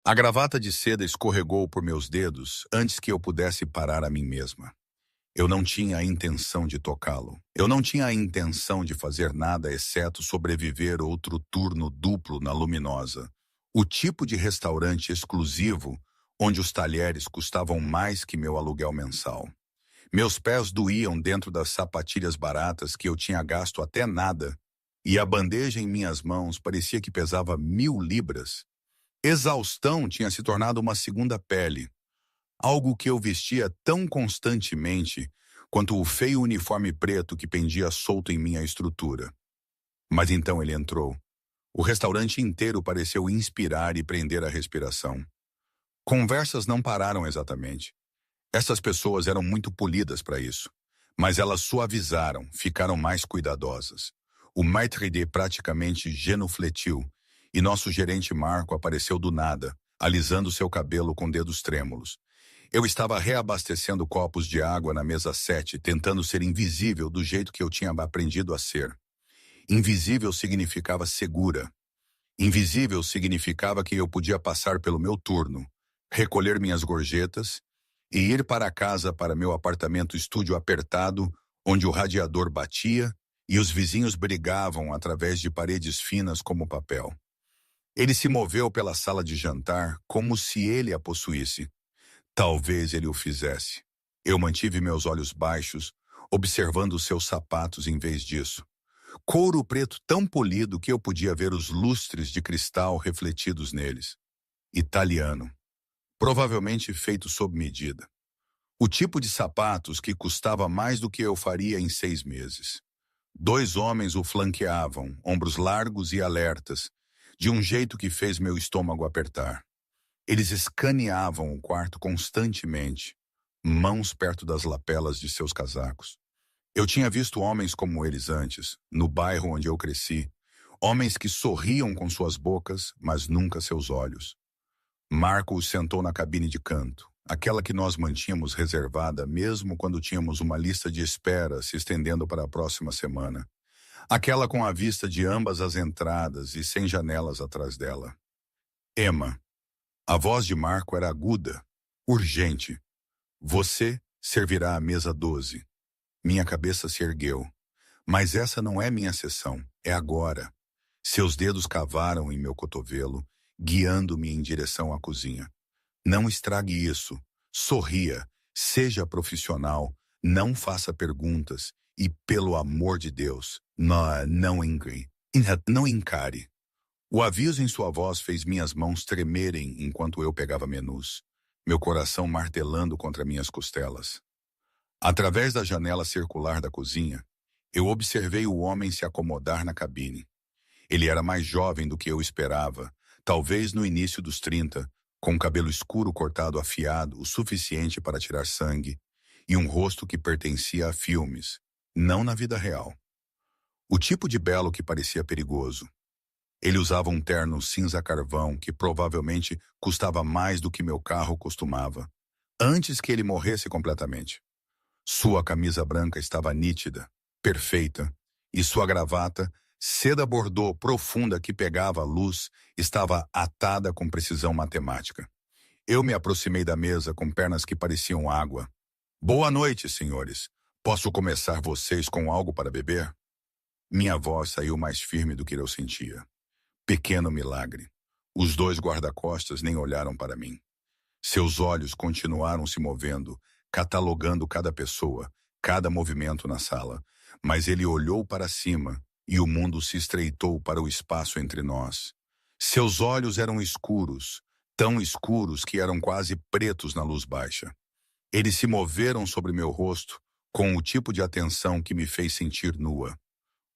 A gravata de seda escorregou por meus dedos antes que eu pudesse parar a mim mesma. Eu não tinha a intenção de tocá-lo. Eu não tinha a intenção de fazer nada exceto sobreviver outro turno duplo na Luminosa. O tipo de restaurante exclusivo onde os talheres custavam mais que meu aluguel mensal. Meus pés doíam dentro das sapatilhas baratas que eu tinha gasto até nada, e a bandeja em minhas mãos parecia que pesava 1000 libras. Exaustão tinha se tornado uma segunda pele, algo que eu vestia tão constantemente quanto o feio uniforme preto que pendia solto em minha estrutura. Mas então ele entrou. O restaurante inteiro pareceu inspirar e prender a respiração. Conversas não pararam exatamente. Essas pessoas eram muito polidas para isso. Mas elas suavizaram, ficaram mais cuidadosas. O maître d' praticamente genufletiu, e nosso gerente Marco apareceu do nada, alisando seu cabelo com dedos trêmulos. Eu estava reabastecendo copos de água na mesa 7, tentando ser invisível do jeito que eu tinha aprendido a ser. Invisível significava segura. Invisível significava que eu podia passar pelo meu turno, recolher minhas gorjetas e ir para casa, para meu apartamento estúdio apertado, onde o radiador batia e os vizinhos brigavam através de paredes finas como papel. Ele se moveu pela sala de jantar como se ele a possuísse. Talvez ele o fizesse. Eu mantive meus olhos baixos, observando seus sapatos em vez disso. Couro preto tão polido que eu podia ver os lustres de cristal refletidos neles. Italiano. Provavelmente feito sob medida. O tipo de sapatos que custava mais do que eu faria em 6 meses. 2 homens o flanqueavam, ombros largos e alertas, de um jeito que fez meu estômago apertar. Eles escaneavam o quarto constantemente, mãos perto das lapelas de seus casacos. Eu tinha visto homens como eles antes, no bairro onde eu cresci. Homens que sorriam com suas bocas, mas nunca seus olhos. Marco os sentou na cabine de canto, aquela que nós mantínhamos reservada mesmo quando tínhamos uma lista de espera se estendendo para a próxima semana. Aquela com a vista de ambas as entradas e sem janelas atrás dela. Emma. A voz de Marco era aguda, urgente. Você servirá a mesa 12. Minha cabeça se ergueu. Mas essa não é minha sessão, é agora. Seus dedos cavaram em meu cotovelo, guiando-me em direção à cozinha. Não estrague isso. Sorria, seja profissional, não faça perguntas e, pelo amor de Deus, não encare. O aviso em sua voz fez minhas mãos tremerem enquanto eu pegava menus, meu coração martelando contra minhas costelas. Através da janela circular da cozinha, eu observei o homem se acomodar na cabine. Ele era mais jovem do que eu esperava, talvez no início dos 30, com cabelo escuro cortado afiado o suficiente para tirar sangue, e um rosto que pertencia a filmes, não na vida real. O tipo de belo que parecia perigoso. Ele usava um terno cinza carvão que provavelmente custava mais do que meu carro costumava, antes que ele morresse completamente. Sua camisa branca estava nítida, perfeita, e sua gravata, seda bordô profunda que pegava a luz, estava atada com precisão matemática. Eu me aproximei da mesa com pernas que pareciam água. Boa noite, senhores. Posso começar vocês com algo para beber? Minha voz saiu mais firme do que eu sentia. Pequeno milagre. Os 2 guarda-costas nem olharam para mim. Seus olhos continuaram se movendo, catalogando cada pessoa, cada movimento na sala. Mas ele olhou para cima e o mundo se estreitou para o espaço entre nós. Seus olhos eram escuros, tão escuros que eram quase pretos na luz baixa. Eles se moveram sobre meu rosto com o tipo de atenção que me fez sentir nua.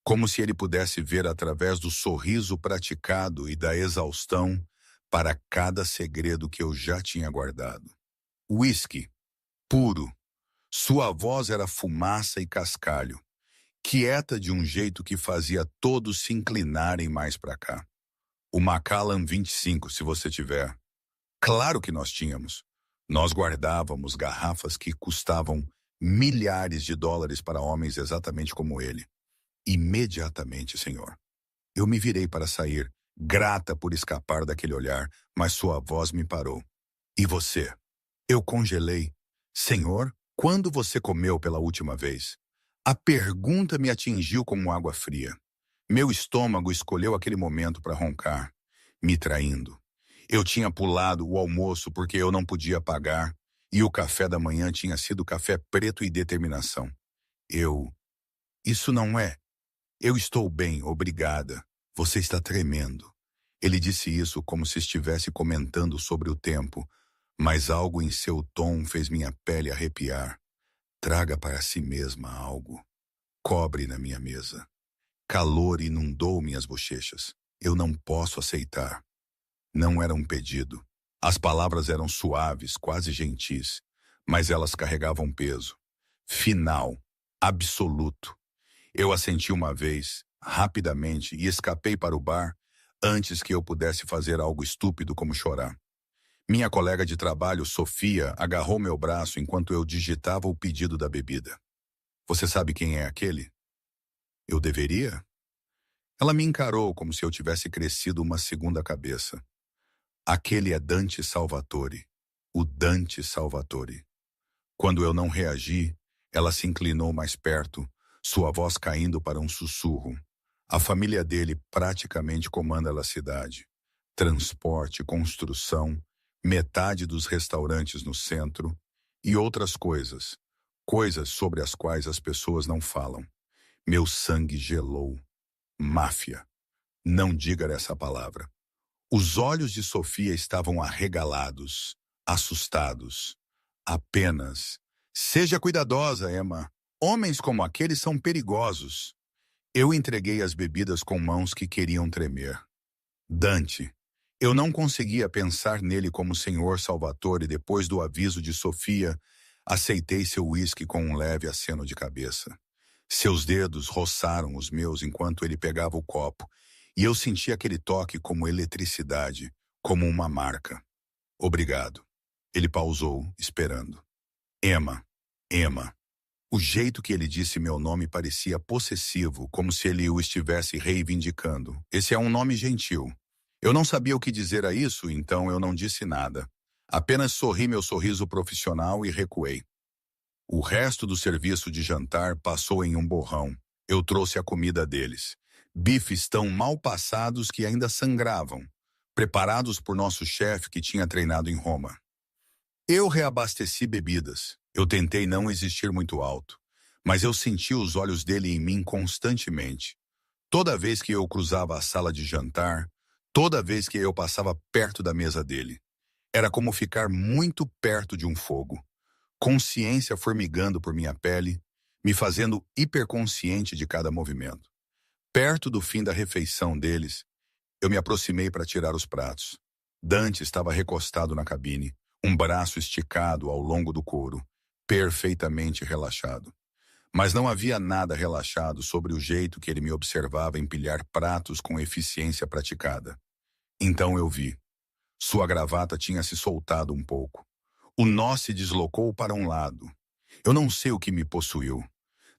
Como se ele pudesse ver através do sorriso praticado e da exaustão para cada segredo que eu já tinha guardado. Whisky, puro. Sua voz era fumaça e cascalho, quieta de um jeito que fazia todos se inclinarem mais para cá. O Macallan 25, se você tiver. Claro que nós tínhamos. Nós guardávamos garrafas que custavam milhares de dólares para homens exatamente como ele. Imediatamente, senhor. Eu me virei para sair, grata por escapar daquele olhar, mas sua voz me parou. E você? Eu congelei. Senhor, quando você comeu pela última vez? A pergunta me atingiu como água fria. Meu estômago escolheu aquele momento para roncar, me traindo. Eu tinha pulado o almoço porque eu não podia pagar, e o café da manhã tinha sido café preto e determinação. Eu. Isso não é. Eu estou bem, obrigada. Você está tremendo. Ele disse isso como se estivesse comentando sobre o tempo, mas algo em seu tom fez minha pele arrepiar. Traga para si mesma algo. Cobre na minha mesa. Calor inundou minhas bochechas. Eu não posso aceitar. Não era um pedido. As palavras eram suaves, quase gentis, mas elas carregavam peso. Final. Absoluto. Eu assenti uma vez, rapidamente, e escapei para o bar antes que eu pudesse fazer algo estúpido como chorar. Minha colega de trabalho, Sofia, agarrou meu braço enquanto eu digitava o pedido da bebida. Você sabe quem é aquele? Eu deveria? Ela me encarou como se eu tivesse crescido uma segunda cabeça. Aquele é Dante Salvatore. O Dante Salvatore. Quando eu não reagi, ela se inclinou mais perto, sua voz caindo para um sussurro. A família dele praticamente comanda a cidade. Transporte, construção, metade dos restaurantes no centro e outras coisas. Coisas sobre as quais as pessoas não falam. Meu sangue gelou. Máfia. Não diga essa palavra. Os olhos de Sofia estavam arregalados, assustados. Apenas. Seja cuidadosa, Emma. Homens como aqueles são perigosos. Eu entreguei as bebidas com mãos que queriam tremer. Dante. Eu não conseguia pensar nele como Senhor Salvatore depois do aviso de Sofia. Aceitei seu uísque com um leve aceno de cabeça. Seus dedos roçaram os meus enquanto ele pegava o copo, e eu senti aquele toque como eletricidade, como uma marca. Obrigado. Ele pausou, esperando. Emma. Emma. O jeito que ele disse meu nome parecia possessivo, como se ele o estivesse reivindicando. Esse é um nome gentil. Eu não sabia o que dizer a isso, então eu não disse nada. Apenas sorri meu sorriso profissional e recuei. O resto do serviço de jantar passou em um borrão. Eu trouxe a comida deles. Bifes tão mal passados que ainda sangravam, preparados por nosso chefe que tinha treinado em Roma. Eu reabasteci bebidas. Eu tentei não existir muito alto, mas eu senti os olhos dele em mim constantemente. Toda vez que eu cruzava a sala de jantar, toda vez que eu passava perto da mesa dele. Era como ficar muito perto de um fogo. Consciência formigando por minha pele, me fazendo hiperconsciente de cada movimento. Perto do fim da refeição deles, eu me aproximei para tirar os pratos. Dante estava recostado na cabine, um braço esticado ao longo do couro, perfeitamente relaxado. Mas não havia nada relaxado sobre o jeito que ele me observava empilhar pratos com eficiência praticada. Então eu vi. Sua gravata tinha se soltado um pouco. O nó se deslocou para um lado. Eu não sei o que me possuiu.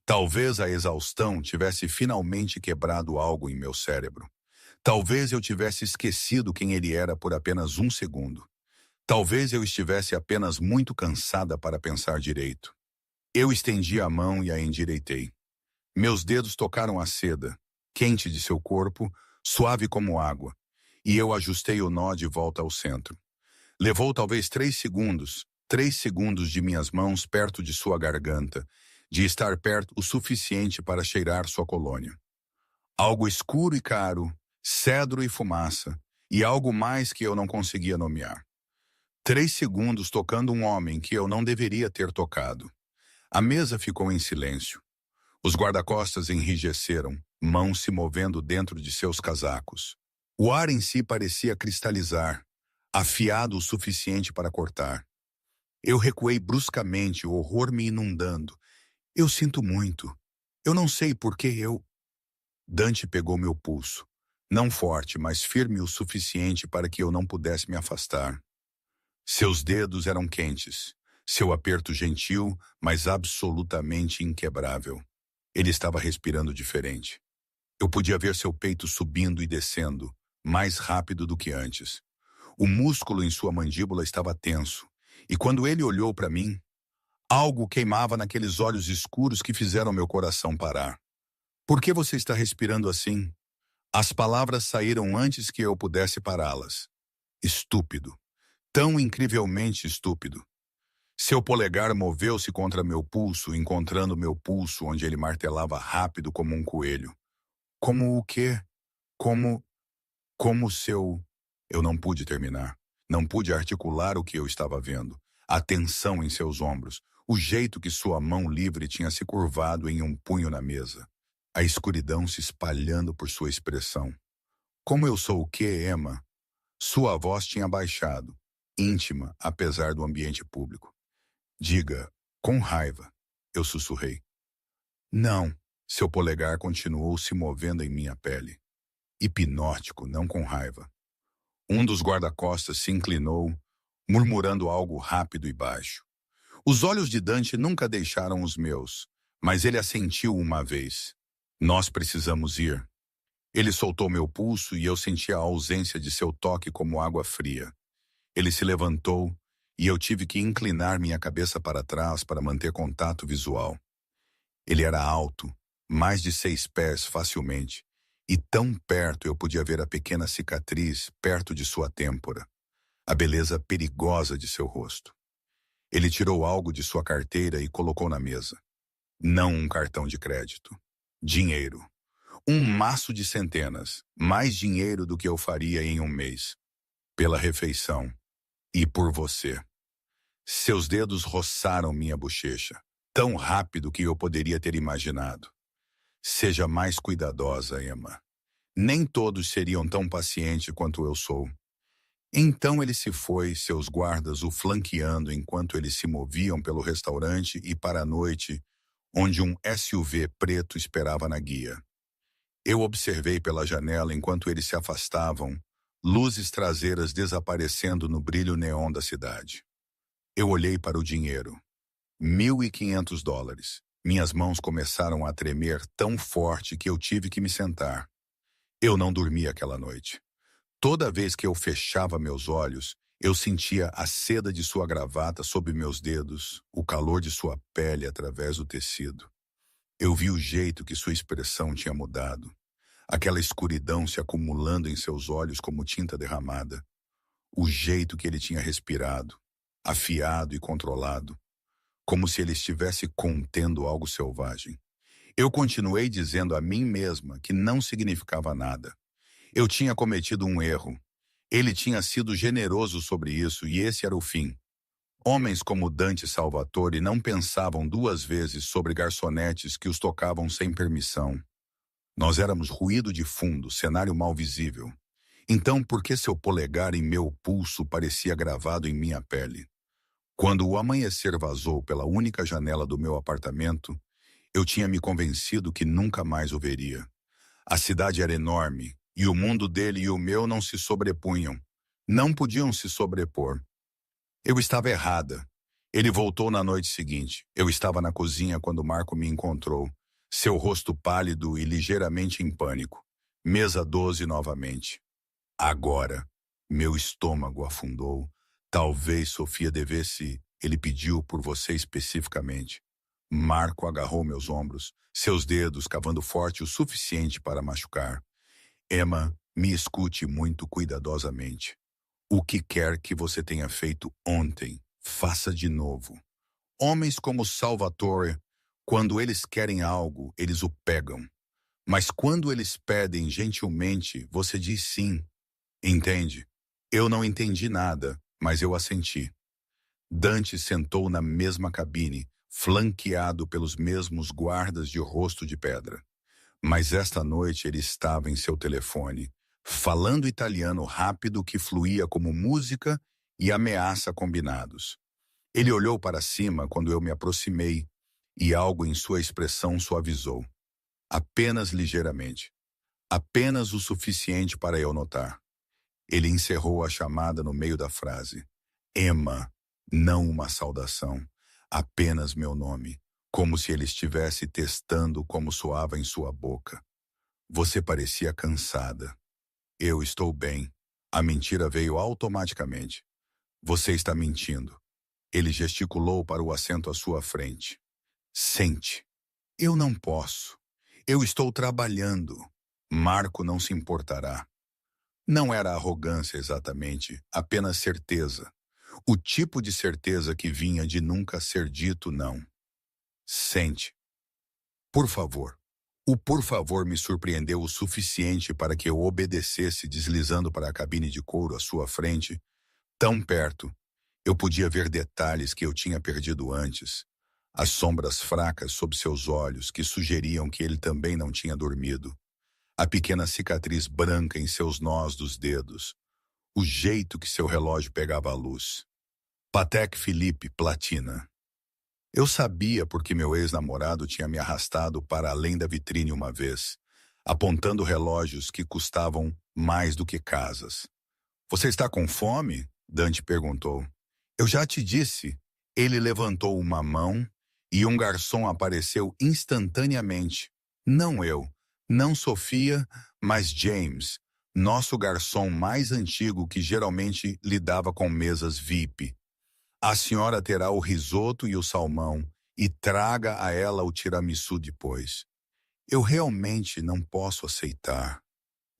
Talvez a exaustão tivesse finalmente quebrado algo em meu cérebro. Talvez eu tivesse esquecido quem ele era por apenas um segundo. Talvez eu estivesse apenas muito cansada para pensar direito. Eu estendi a mão e a endireitei. Meus dedos tocaram a seda, quente de seu corpo, suave como água, e eu ajustei o nó de volta ao centro. Levou talvez 3 segundos de minhas mãos perto de sua garganta, de estar perto o suficiente para cheirar sua colônia. Algo escuro e caro, cedro e fumaça, e algo mais que eu não conseguia nomear. 3 segundos tocando um homem que eu não deveria ter tocado. A mesa ficou em silêncio. Os guarda-costas enrijeceram, mãos se movendo dentro de seus casacos. O ar em si parecia cristalizar, afiado o suficiente para cortar. Eu recuei bruscamente, o horror me inundando. Eu sinto muito. Eu não sei por que eu... Dante pegou meu pulso. Não forte, mas firme o suficiente para que eu não pudesse me afastar. Seus dedos eram quentes. Seu aperto gentil, mas absolutamente inquebrável. Ele estava respirando diferente. Eu podia ver seu peito subindo e descendo, mais rápido do que antes. O músculo em sua mandíbula estava tenso, e quando ele olhou para mim, algo queimava naqueles olhos escuros que fizeram meu coração parar. Por que você está respirando assim? As palavras saíram antes que eu pudesse pará-las. Estúpido. Tão incrivelmente estúpido. Seu polegar moveu-se contra meu pulso, encontrando meu pulso onde ele martelava rápido como um coelho. Como o quê? Como... Como seu... Eu não pude terminar. Não pude articular o que eu estava vendo. A tensão em seus ombros. O jeito que sua mão livre tinha se curvado em um punho na mesa. A escuridão se espalhando por sua expressão. Como eu sou o quê, Emma? Sua voz tinha baixado, íntima, apesar do ambiente público. Diga, com raiva, eu sussurrei. Não, seu polegar continuou se movendo em minha pele. Hipnótico, não com raiva. Um dos guarda-costas se inclinou, murmurando algo rápido e baixo. Os olhos de Dante nunca deixaram os meus, mas ele assentiu uma vez. Nós precisamos ir. Ele soltou meu pulso e eu senti a ausência de seu toque como água fria. Ele se levantou e eu tive que inclinar minha cabeça para trás para manter contato visual. Ele era alto, mais de 6 pés facilmente, e tão perto eu podia ver a pequena cicatriz perto de sua têmpora, a beleza perigosa de seu rosto. Ele tirou algo de sua carteira e colocou na mesa. Não um cartão de crédito. Dinheiro. Um maço de centenas, mais dinheiro do que eu faria em um mês. Pela refeição. E por você. Seus dedos roçaram minha bochecha, tão rápido que eu poderia ter imaginado. Seja mais cuidadosa, Emma. Nem todos seriam tão pacientes quanto eu sou. Então ele se foi, seus guardas o flanqueando enquanto eles se moviam pelo restaurante e para a noite, onde um SUV preto esperava na guia. Eu observei pela janela enquanto eles se afastavam, luzes traseiras desaparecendo no brilho neon da cidade. Eu olhei para o dinheiro. $1.500. Minhas mãos começaram a tremer tão forte que eu tive que me sentar. Eu não dormi aquela noite. Toda vez que eu fechava meus olhos, eu sentia a seda de sua gravata sob meus dedos, o calor de sua pele através do tecido. Eu vi o jeito que sua expressão tinha mudado. Aquela escuridão se acumulando em seus olhos como tinta derramada. O jeito que ele tinha respirado, afiado e controlado, como se ele estivesse contendo algo selvagem. Eu continuei dizendo a mim mesma que não significava nada. Eu tinha cometido um erro. Ele tinha sido generoso sobre isso e esse era o fim. Homens como Dante Salvatore não pensavam 2 vezes sobre garçonetes que os tocavam sem permissão. Nós éramos ruído de fundo, cenário mal visível. Então, por que seu polegar em meu pulso parecia gravado em minha pele? Quando o amanhecer vazou pela única janela do meu apartamento, eu tinha me convencido que nunca mais o veria. A cidade era enorme, e o mundo dele e o meu não se sobrepunham. Não podiam se sobrepor. Eu estava errada. Ele voltou na noite seguinte. Eu estava na cozinha quando Marco me encontrou, seu rosto pálido e ligeiramente em pânico. Mesa 12 novamente. Agora, meu estômago afundou. Talvez Sofia devesse... Ele pediu por você especificamente. Marco agarrou meus ombros, seus dedos cavando forte o suficiente para machucar. Emma, me escute muito cuidadosamente. O que quer que você tenha feito ontem, faça de novo. Homens como Salvatore, quando eles querem algo, eles o pegam. Mas quando eles pedem gentilmente, você diz sim. Entende? Eu não entendi nada, mas eu assenti. Dante sentou na mesma cabine, flanqueado pelos mesmos guardas de rosto de pedra. Mas esta noite ele estava em seu telefone, falando italiano rápido que fluía como música e ameaça combinados. Ele olhou para cima quando eu me aproximei e algo em sua expressão suavizou. Apenas ligeiramente. Apenas o suficiente para eu notar. Ele encerrou a chamada no meio da frase. Emma, não uma saudação, apenas meu nome, como se ele estivesse testando como soava em sua boca. Você parecia cansada. Eu estou bem. A mentira veio automaticamente. Você está mentindo. Ele gesticulou para o assento à sua frente. Sente. Eu não posso. Eu estou trabalhando. Marco não se importará. Não era arrogância exatamente, apenas certeza. O tipo de certeza que vinha de nunca ser dito não. Sente. Por favor. O por favor me surpreendeu o suficiente para que eu obedecesse deslizando para a cabine de couro à sua frente, tão perto. Eu podia ver detalhes que eu tinha perdido antes. As sombras fracas sob seus olhos que sugeriam que ele também não tinha dormido. A pequena cicatriz branca em seus nós dos dedos. O jeito que seu relógio pegava a luz. Patek Philippe Platina. Eu sabia porque meu ex-namorado tinha me arrastado para além da vitrine uma vez, apontando relógios que custavam mais do que casas. Você está com fome? Dante perguntou. Eu já te disse. Ele levantou uma mão e um garçom apareceu instantaneamente. Não eu, não Sofia, mas James, nosso garçom mais antigo que geralmente lidava com mesas VIP. A senhora terá o risoto e o salmão, e traga a ela o tiramisu depois. Eu realmente não posso aceitar.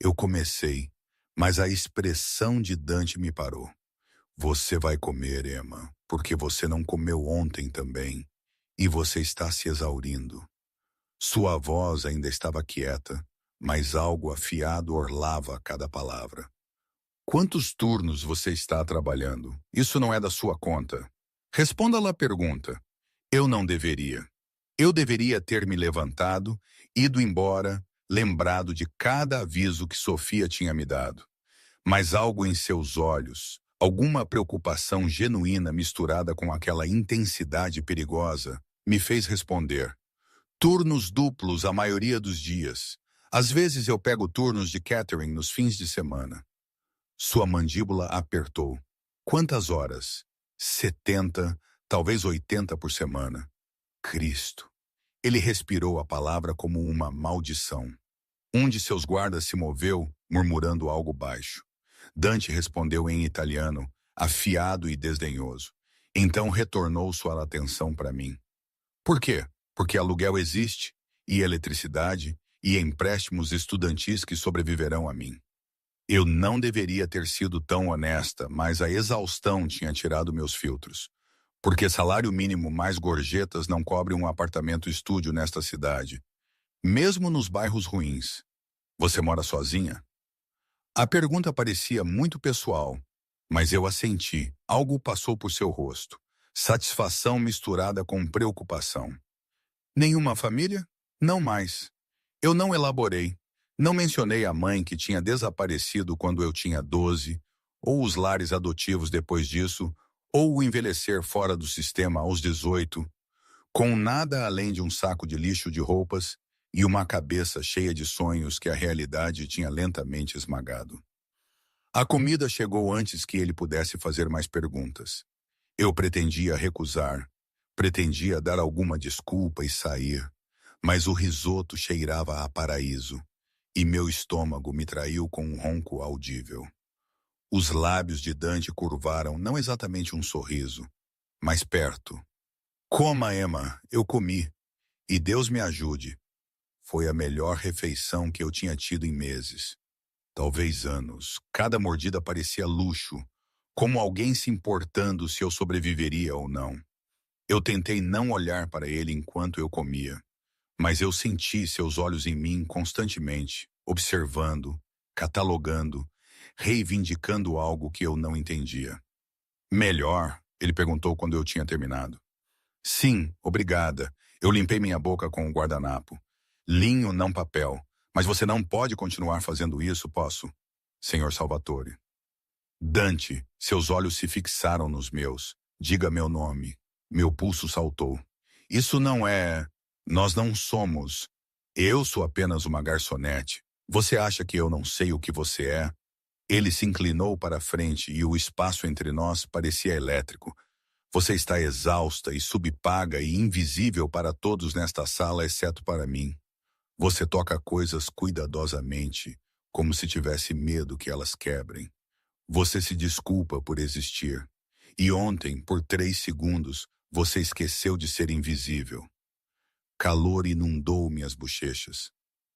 Eu comecei, mas a expressão de Dante me parou. Você vai comer, Emma, porque você não comeu ontem também, e você está se exaurindo. Sua voz ainda estava quieta, mas algo afiado orlava a cada palavra. Quantos turnos você está trabalhando? Isso não é da sua conta. Responda-lhe a pergunta. Eu não deveria. Eu deveria ter me levantado, ido embora, lembrado de cada aviso que Sofia tinha me dado. Mas algo em seus olhos, alguma preocupação genuína misturada com aquela intensidade perigosa, me fez responder. Turnos duplos a maioria dos dias. Às vezes eu pego turnos de catering nos fins de semana. Sua mandíbula apertou. Quantas horas? 70, talvez 80 por semana. Cristo. Ele respirou a palavra como uma maldição. Um de seus guardas se moveu, murmurando algo baixo. Dante respondeu em italiano, afiado e desdenhoso. Então retornou sua atenção para mim. Por quê? Porque aluguel existe, e eletricidade, e empréstimos estudantis que sobreviverão a mim. Eu não deveria ter sido tão honesta, mas a exaustão tinha tirado meus filtros. Porque salário mínimo mais gorjetas não cobre um apartamento-estúdio nesta cidade, mesmo nos bairros ruins. Você mora sozinha? A pergunta parecia muito pessoal, mas eu assenti. Algo passou por seu rosto. Satisfação misturada com preocupação. Nenhuma família? Não mais. Eu não elaborei. Não mencionei a mãe que tinha desaparecido quando eu tinha 12, ou os lares adotivos depois disso, ou o envelhecer fora do sistema aos 18, com nada além de um saco de lixo de roupas e uma cabeça cheia de sonhos que a realidade tinha lentamente esmagado. A comida chegou antes que ele pudesse fazer mais perguntas. Eu pretendia recusar, pretendia dar alguma desculpa e sair, mas o risoto cheirava a paraíso, e meu estômago me traiu com um ronco audível. Os lábios de Dante curvaram não exatamente um sorriso, mas perto. Coma, Emma, eu comi, e Deus me ajude. Foi a melhor refeição que eu tinha tido em meses. Talvez anos. Cada mordida parecia luxo, como alguém se importando se eu sobreviveria ou não. Eu tentei não olhar para ele enquanto eu comia, mas eu senti seus olhos em mim constantemente, observando, catalogando, reivindicando algo que eu não entendia. Melhor? Ele perguntou quando eu tinha terminado. Sim, obrigada. Eu limpei minha boca com o guardanapo. Linho, não papel. Mas você não pode continuar fazendo isso, posso? Senhor Salvatore. Dante, seus olhos se fixaram nos meus. Diga meu nome. Meu pulso saltou. Isso não é... Nós não somos. Eu sou apenas uma garçonete. Você acha que eu não sei o que você é? Ele se inclinou para a frente e o espaço entre nós parecia elétrico. Você está exausta e subpaga e invisível para todos nesta sala, exceto para mim. Você toca coisas cuidadosamente, como se tivesse medo que elas quebrem. Você se desculpa por existir. E ontem, por 3 segundos, você esqueceu de ser invisível. Calor inundou minhas bochechas.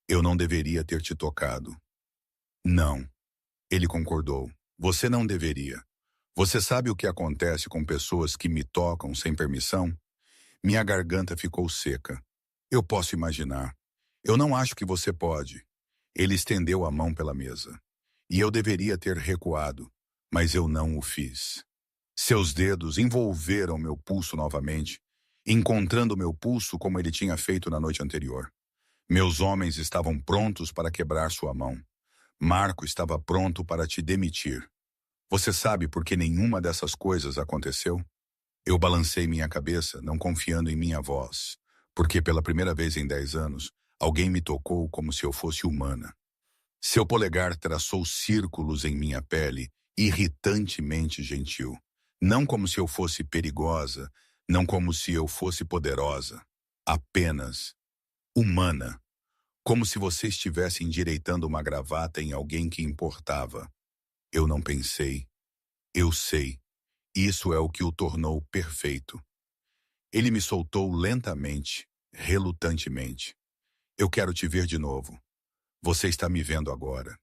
Eu não deveria ter te tocado. Não, ele concordou. Você não deveria. Você sabe o que acontece com pessoas que me tocam sem permissão? Minha garganta ficou seca. Eu posso imaginar. Eu não acho que você pode. Ele estendeu a mão pela mesa. E eu deveria ter recuado, mas eu não o fiz. Seus dedos envolveram meu pulso novamente, encontrando meu pulso como ele tinha feito na noite anterior. Meus homens estavam prontos para quebrar sua mão. Marco estava pronto para te demitir. Você sabe por que nenhuma dessas coisas aconteceu? Eu balancei minha cabeça, não confiando em minha voz, porque pela primeira vez em 10 anos, alguém me tocou como se eu fosse humana. Seu polegar traçou círculos em minha pele, irritantemente gentil. Não como se eu fosse perigosa, não como se eu fosse poderosa. Apenas humana. Como se você estivesse endireitando uma gravata em alguém que importava. Eu não pensei. Eu sei. Isso é o que o tornou perfeito. Ele me soltou lentamente, relutantemente. Eu quero te ver de novo. Você está me vendo agora.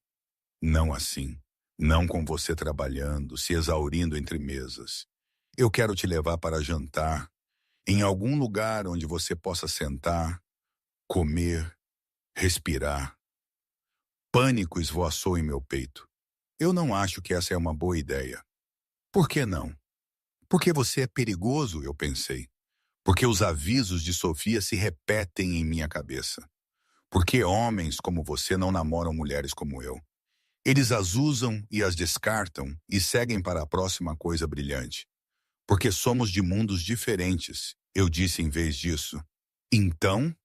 Não assim. Não com você trabalhando, se exaurindo entre mesas. Eu quero te levar para jantar, em algum lugar onde você possa sentar, comer, respirar. Pânico esvoaçou em meu peito. Eu não acho que essa é uma boa ideia. Por que não? Porque você é perigoso, eu pensei. Porque os avisos de Sofia se repetem em minha cabeça. Porque homens como você não namoram mulheres como eu. Eles as usam e as descartam e seguem para a próxima coisa brilhante. Porque somos de mundos diferentes, eu disse em vez disso. Então?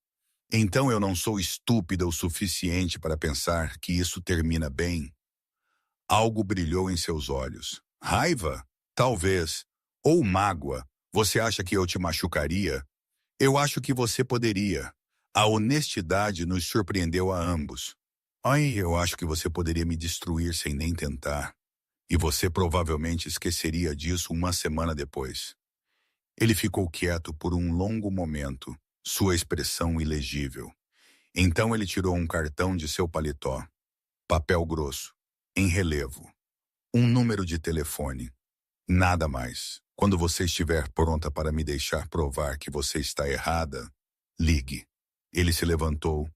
Então eu não sou estúpida o suficiente para pensar que isso termina bem? Algo brilhou em seus olhos. Raiva? Talvez. Ou mágoa. Você acha que eu te machucaria? Eu acho que você poderia. A honestidade nos surpreendeu a ambos. Ai, eu acho que você poderia me destruir sem nem tentar. E você provavelmente esqueceria disso uma semana depois. Ele ficou quieto por um longo momento, sua expressão ilegível. Então ele tirou um cartão de seu paletó. Papel grosso, em relevo. Um número de telefone. Nada mais. Quando você estiver pronta para me deixar provar que você está errada, ligue. Ele se levantou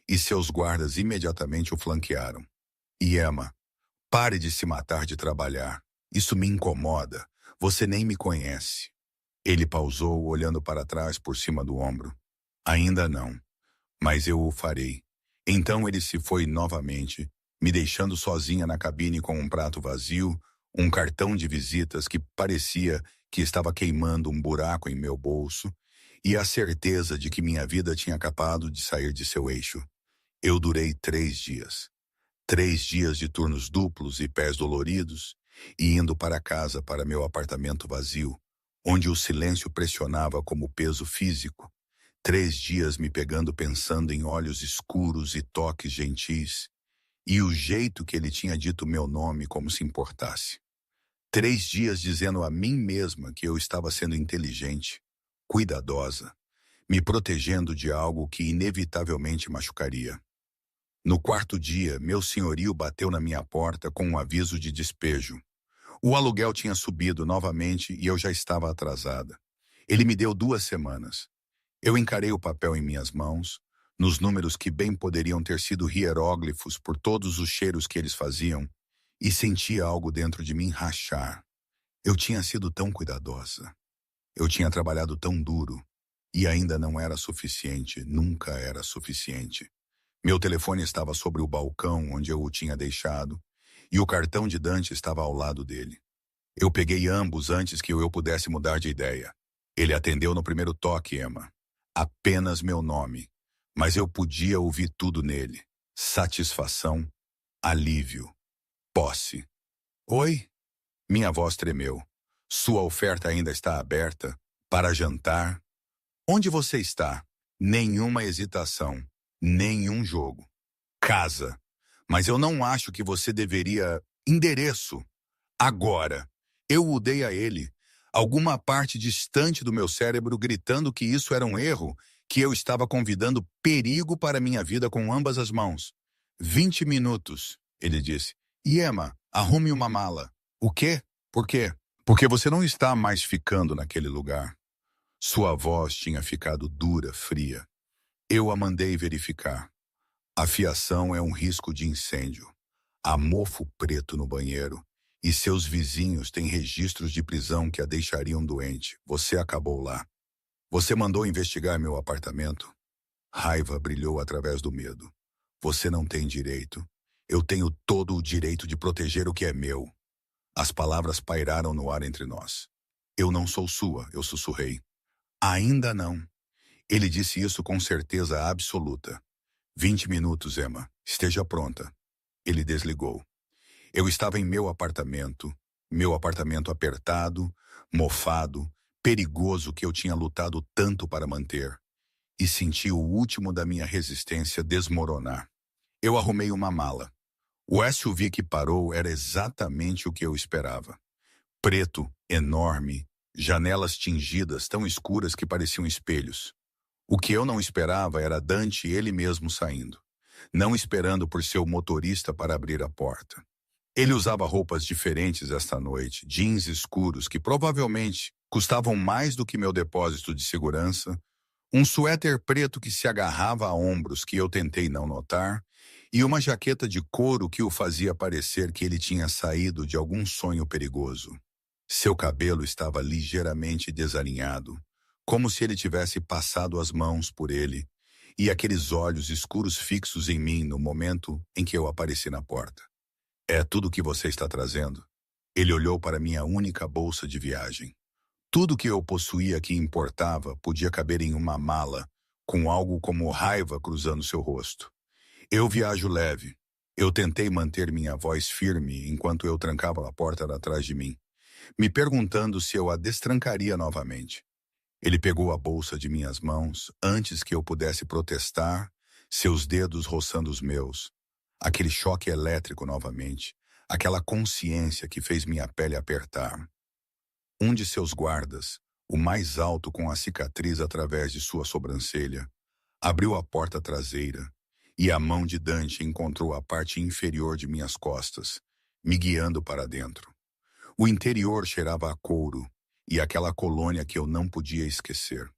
e seus guardas imediatamente o flanquearam. E Emma, pare de se matar de trabalhar. Isso me incomoda. Você nem me conhece. Ele pausou, olhando para trás por cima do ombro. Ainda não, mas eu o farei. Então ele se foi novamente, me deixando sozinha na cabine com um prato vazio, um cartão de visitas que parecia que estava queimando um buraco em meu bolso, e a certeza de que minha vida tinha acabado de sair de seu eixo. Eu durei 3 dias. 3 dias de turnos duplos e pés doloridos, e indo para casa para meu apartamento vazio, onde o silêncio pressionava como peso físico. 3 dias me pegando pensando em olhos escuros e toques gentis, e o jeito que ele tinha dito meu nome como se importasse. 3 dias dizendo a mim mesma que eu estava sendo inteligente, cuidadosa, me protegendo de algo que inevitavelmente machucaria. No 4º dia, meu senhorio bateu na minha porta com um aviso de despejo. O aluguel tinha subido novamente e eu já estava atrasada. Ele me deu 2 semanas. Eu encarei o papel em minhas mãos, nos números que bem poderiam ter sido hieróglifos por todos os cheiros que eles faziam, e senti algo dentro de mim rachar. Eu tinha sido tão cuidadosa. Eu tinha trabalhado tão duro. E ainda não era suficiente, nunca era suficiente. Meu telefone estava sobre o balcão onde eu o tinha deixado, e o cartão de Dante estava ao lado dele. Eu peguei ambos antes que eu pudesse mudar de ideia. Ele atendeu no primeiro toque, Emma. Apenas meu nome. Mas eu podia ouvir tudo nele. Satisfação, alívio, posse. Oi? Minha voz tremeu. Sua oferta ainda está aberta? Para jantar? Onde você está? Nenhuma hesitação. Nenhum jogo. Casa. Mas eu não acho que você deveria... Endereço. Agora. Eu o dei a ele. Alguma parte distante do meu cérebro gritando que isso era um erro, que eu estava convidando perigo para minha vida com ambas as mãos. 20 minutos, ele disse. E Emma, arrume uma mala. O quê? Por quê? Porque você não está mais ficando naquele lugar. Sua voz tinha ficado dura, fria. Eu a mandei verificar. A fiação é um risco de incêndio. Há mofo preto no banheiro. E seus vizinhos têm registros de prisão que a deixariam doente. Você acabou lá. Você mandou investigar meu apartamento. Raiva brilhou através do medo. Você não tem direito. Eu tenho todo o direito de proteger o que é meu. As palavras pairaram no ar entre nós. Eu não sou sua, eu sussurrei. Ainda não. Ele disse isso com certeza absoluta. 20 minutos, Emma. Esteja pronta. Ele desligou. Eu estava em meu apartamento apertado, mofado, perigoso que eu tinha lutado tanto para manter, e senti o último da minha resistência desmoronar. Eu arrumei uma mala. O SUV que parou era exatamente o que eu esperava. Preto, enorme, janelas tingidas tão escuras que pareciam espelhos. O que eu não esperava era Dante ele mesmo saindo, não esperando por seu motorista para abrir a porta. Ele usava roupas diferentes esta noite, jeans escuros que provavelmente custavam mais do que meu depósito de segurança, um suéter preto que se agarrava a ombros que eu tentei não notar, e uma jaqueta de couro que o fazia parecer que ele tinha saído de algum sonho perigoso. Seu cabelo estava ligeiramente desalinhado, como se ele tivesse passado as mãos por ele, e aqueles olhos escuros fixos em mim no momento em que eu apareci na porta. É tudo o que você está trazendo? Ele olhou para minha única bolsa de viagem. Tudo que eu possuía que importava podia caber em uma mala, com algo como raiva cruzando seu rosto. Eu viajo leve. Eu tentei manter minha voz firme enquanto eu trancava a porta atrás de mim, me perguntando se eu a destrancaria novamente. Ele pegou a bolsa de minhas mãos antes que eu pudesse protestar, seus dedos roçando os meus. Aquele choque elétrico novamente, aquela consciência que fez minha pele apertar. Um de seus guardas, o mais alto com a cicatriz através de sua sobrancelha, abriu a porta traseira e a mão de Dante encontrou a parte inferior de minhas costas, me guiando para dentro. O interior cheirava a couro e aquela colônia que eu não podia esquecer.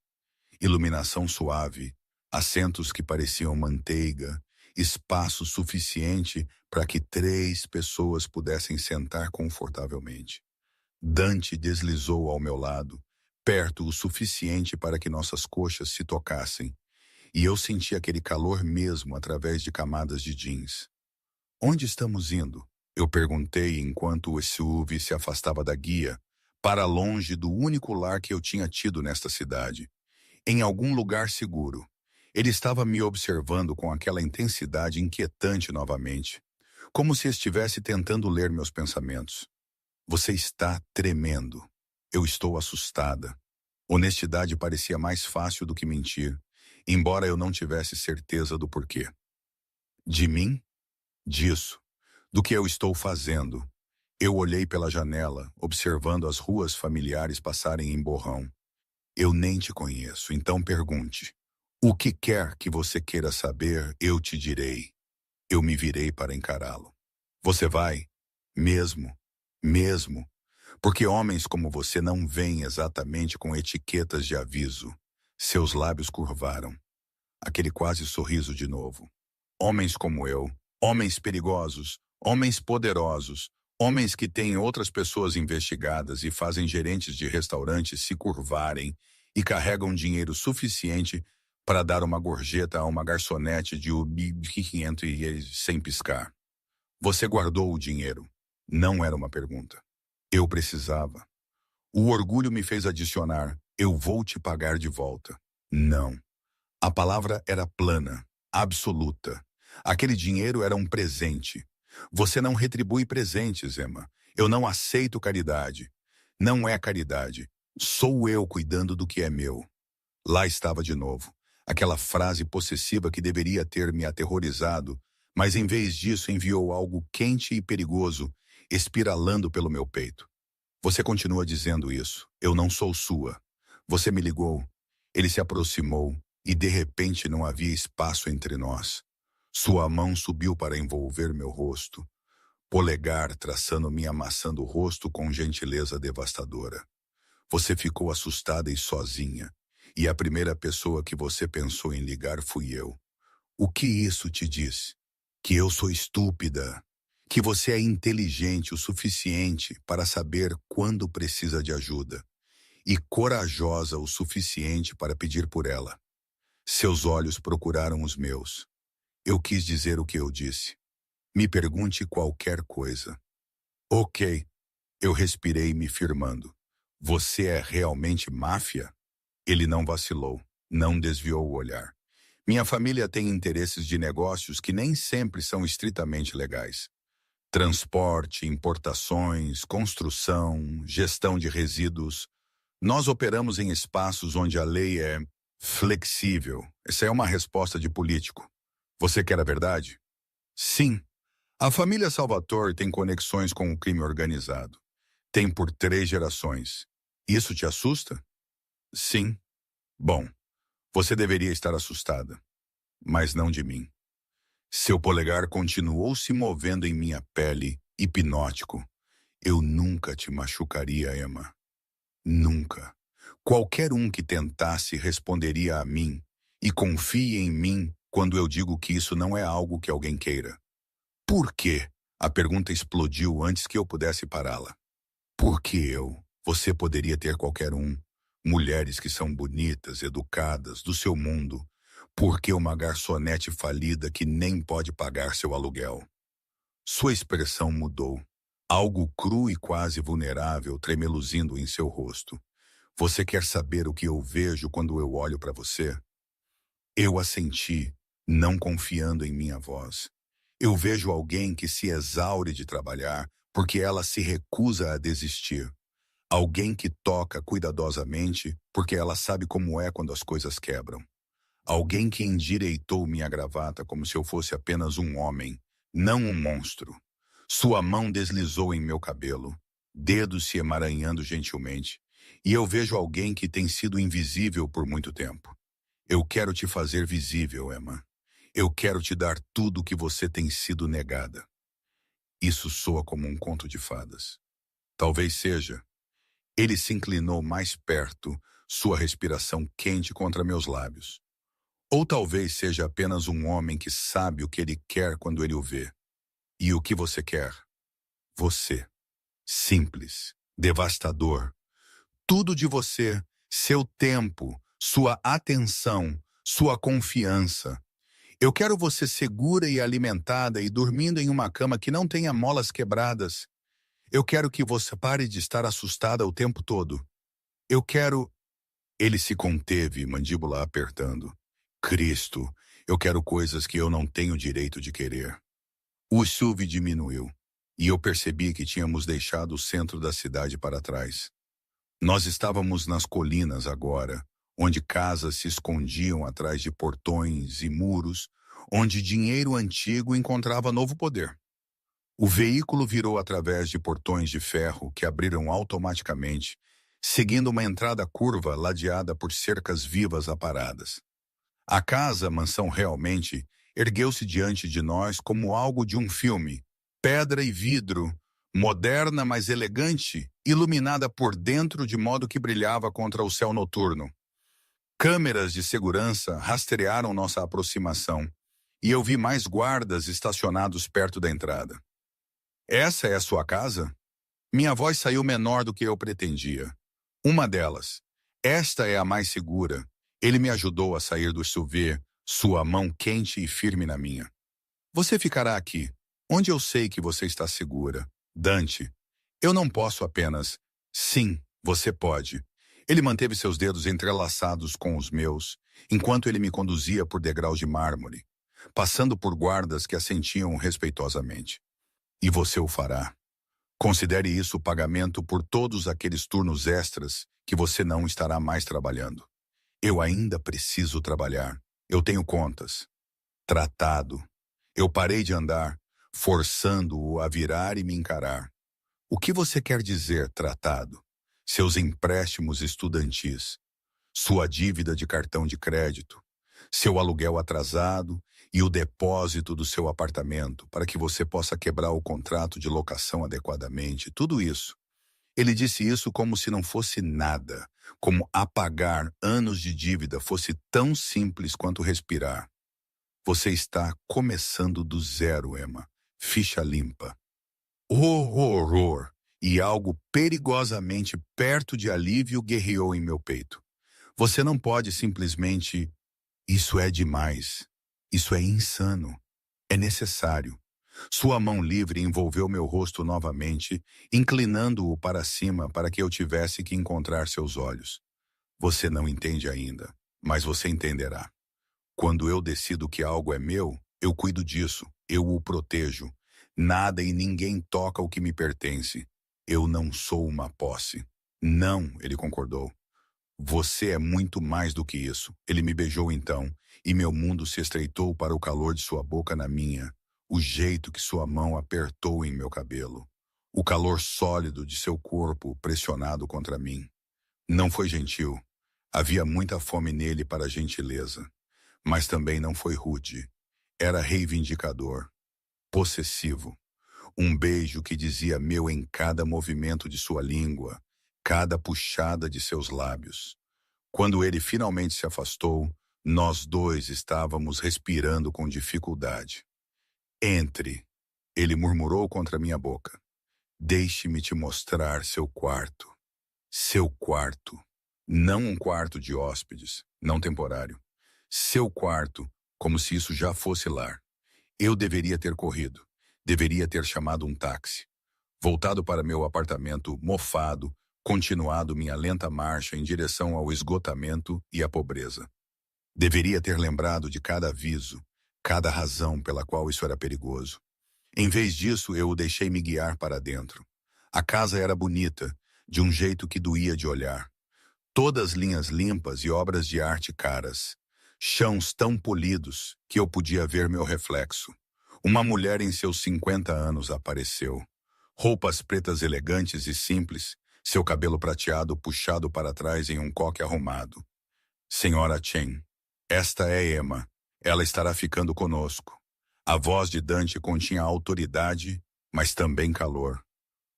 Iluminação suave, assentos que pareciam manteiga, espaço suficiente para que 3 pessoas pudessem sentar confortavelmente. Dante deslizou ao meu lado, perto o suficiente para que nossas coxas se tocassem, e eu senti aquele calor mesmo através de camadas de jeans. Onde estamos indo? Eu perguntei enquanto o SUV se afastava da guia, para longe do único lar que eu tinha tido nesta cidade. Em algum lugar seguro. Ele estava me observando com aquela intensidade inquietante novamente, como se estivesse tentando ler meus pensamentos. Você está tremendo. Eu estou assustada. Honestidade parecia mais fácil do que mentir, embora eu não tivesse certeza do porquê. De mim? Disso. Do que eu estou fazendo. Eu olhei pela janela, observando as ruas familiares passarem em borrão. Eu nem te conheço, então pergunte. O que quer que você queira saber, eu te direi. Eu me virei para encará-lo. Você vai? Mesmo? Mesmo? Porque homens como você não vêm exatamente com etiquetas de aviso. Seus lábios curvaram. Aquele quase sorriso de novo. Homens como eu, homens perigosos, homens poderosos, homens que têm outras pessoas investigadas e fazem gerentes de restaurantes se curvarem e carregam dinheiro suficiente para dar uma gorjeta a uma garçonete de Ubi 500 ienes sem piscar. Você guardou o dinheiro. Não era uma pergunta. Eu precisava. O orgulho me fez adicionar. Eu vou te pagar de volta. Não. A palavra era plana, absoluta. Aquele dinheiro era um presente. Você não retribui presentes, Emma. Eu não aceito caridade. Não é caridade. Sou eu cuidando do que é meu. Lá estava de novo. Aquela frase possessiva que deveria ter me aterrorizado, Mas em vez disso enviou algo quente e perigoso, espiralando pelo meu peito. Você continua dizendo isso. Eu não sou sua. Você me ligou. Ele se aproximou e de repente não havia espaço entre nós. Sua mão subiu para envolver meu rosto. Polegar traçando minha maçã do rosto com gentileza devastadora. Você ficou assustada e sozinha. E a primeira pessoa que você pensou em ligar fui eu. O que isso te diz? Que eu sou estúpida. Que você é inteligente o suficiente para saber quando precisa de ajuda. E corajosa o suficiente para pedir por ela. Seus olhos procuraram os meus. Eu quis dizer o que eu disse. Me pergunte qualquer coisa. Ok. Eu respirei me firmando. Você é realmente máfia? Ele não vacilou, não desviou o olhar. Minha família tem interesses de negócios que nem sempre são estritamente legais. Transporte, importações, construção, gestão de resíduos. Nós operamos em espaços onde a lei é flexível. Essa é uma resposta de político. Você quer a verdade? Sim. A família Salvatore tem conexões com o crime organizado. Tem por 3 gerações. Isso te assusta? Sim. Bom, você deveria estar assustada, mas não de mim. Seu polegar continuou se movendo em minha pele, hipnótico. Eu nunca te machucaria, Emma. Nunca. Qualquer um que tentasse responderia a mim, e confie em mim quando eu digo que isso não é algo que alguém queira. Por quê? A pergunta explodiu antes que eu pudesse pará-la. Por que eu? Você poderia ter qualquer um. Mulheres que são bonitas, educadas, do seu mundo. Por que uma garçonete falida que nem pode pagar seu aluguel? Sua expressão mudou. Algo cru e quase vulnerável tremeluzindo em seu rosto. Você quer saber o que eu vejo quando eu olho para você? Eu assenti, não confiando em minha voz. Eu vejo alguém que se exaure de trabalhar porque ela se recusa a desistir. Alguém que toca cuidadosamente porque ela sabe como é quando as coisas quebram. Alguém que endireitou minha gravata como se eu fosse apenas um homem, não um monstro. Sua mão deslizou em meu cabelo, dedos se emaranhando gentilmente, e eu vejo alguém que tem sido invisível por muito tempo. Eu quero te fazer visível, Emma. Eu quero te dar tudo o que você tem sido negada. Isso soa como um conto de fadas. Talvez seja. Ele se inclinou mais perto, sua respiração quente contra meus lábios. Ou talvez seja apenas um homem que sabe o que ele quer quando ele o vê. E o que você quer? Você. Simples, devastador. Tudo de você, seu tempo, sua atenção, sua confiança. Eu quero você segura e alimentada e dormindo em uma cama que não tenha molas quebradas. Eu quero que você pare de estar assustada o tempo todo. Eu quero... Ele se conteve, mandíbula apertando. Cristo, eu quero coisas que eu não tenho direito de querer. O SUV diminuiu, e eu percebi que tínhamos deixado o centro da cidade para trás. Nós estávamos nas colinas agora, onde casas se escondiam atrás de portões e muros, onde dinheiro antigo encontrava novo poder. O veículo virou através de portões de ferro que abriram automaticamente, seguindo uma entrada curva ladeada por cercas vivas aparadas. A casa, mansão realmente, ergueu-se diante de nós como algo de um filme, pedra e vidro, moderna, mas elegante, iluminada por dentro de modo que brilhava contra o céu noturno. Câmeras de segurança rastrearam nossa aproximação, e eu vi mais guardas estacionados perto da entrada. Essa é a sua casa? Minha voz saiu menor do que eu pretendia. Uma delas. Esta é a mais segura. Ele me ajudou a sair do SUV, sua mão quente e firme na minha. Você ficará aqui, onde eu sei que você está segura. Dante, eu não posso apenas... Sim, você pode. Ele manteve seus dedos entrelaçados com os meus, enquanto ele me conduzia por degraus de mármore, passando por guardas que assentiam respeitosamente. E você o fará. Considere isso pagamento por todos aqueles turnos extras que você não estará mais trabalhando. Eu ainda preciso trabalhar. Eu tenho contas. Tratado. Eu parei de andar, forçando-o a virar e me encarar. O que você quer dizer, tratado? Seus empréstimos estudantis, sua dívida de cartão de crédito, seu aluguel atrasado e o depósito do seu apartamento para que você possa quebrar o contrato de locação adequadamente, tudo isso. Ele disse isso como se não fosse nada, como apagar anos de dívida fosse tão simples quanto respirar. Você está começando do zero, Emma. Ficha limpa. Horror! E algo perigosamente perto de alívio guerreou em meu peito. Você não pode simplesmente... Isso é demais. Isso é insano. É necessário. Sua mão livre envolveu meu rosto novamente, inclinando-o para cima para que eu tivesse que encontrar seus olhos. Você não entende ainda, mas você entenderá. Quando eu decido que algo é meu, eu cuido disso, eu o protejo. Nada e ninguém toca o que me pertence. Eu não sou uma posse. Não, ele concordou. Você é muito mais do que isso. Ele me beijou então, e meu mundo se estreitou para o calor de sua boca na minha, o jeito que sua mão apertou em meu cabelo, o calor sólido de seu corpo pressionado contra mim. Não foi gentil. Havia muita fome nele para gentileza. Mas também não foi rude. Era reivindicador, possessivo. Um beijo que dizia meu em cada movimento de sua língua, cada puxada de seus lábios. Quando ele finalmente se afastou, nós dois estávamos respirando com dificuldade. Entre, ele murmurou contra minha boca. Deixe-me te mostrar seu quarto. Seu quarto. Não um quarto de hóspedes, não temporário. Seu quarto, como se isso já fosse lar. Eu deveria ter corrido. Deveria ter chamado um táxi. Voltado para meu apartamento mofado, continuado minha lenta marcha em direção ao esgotamento e à pobreza. Deveria ter lembrado de cada aviso, cada razão pela qual isso era perigoso. Em vez disso, eu o deixei me guiar para dentro. A casa era bonita, de um jeito que doía de olhar. Todas linhas limpas e obras de arte caras. Chãos tão polidos que eu podia ver meu reflexo. Uma mulher em seus 50 anos apareceu. Roupas pretas elegantes e simples, seu cabelo prateado puxado para trás em um coque arrumado. Senhora Chen, esta é Emma. Ela estará ficando conosco. A voz de Dante continha autoridade, mas também calor.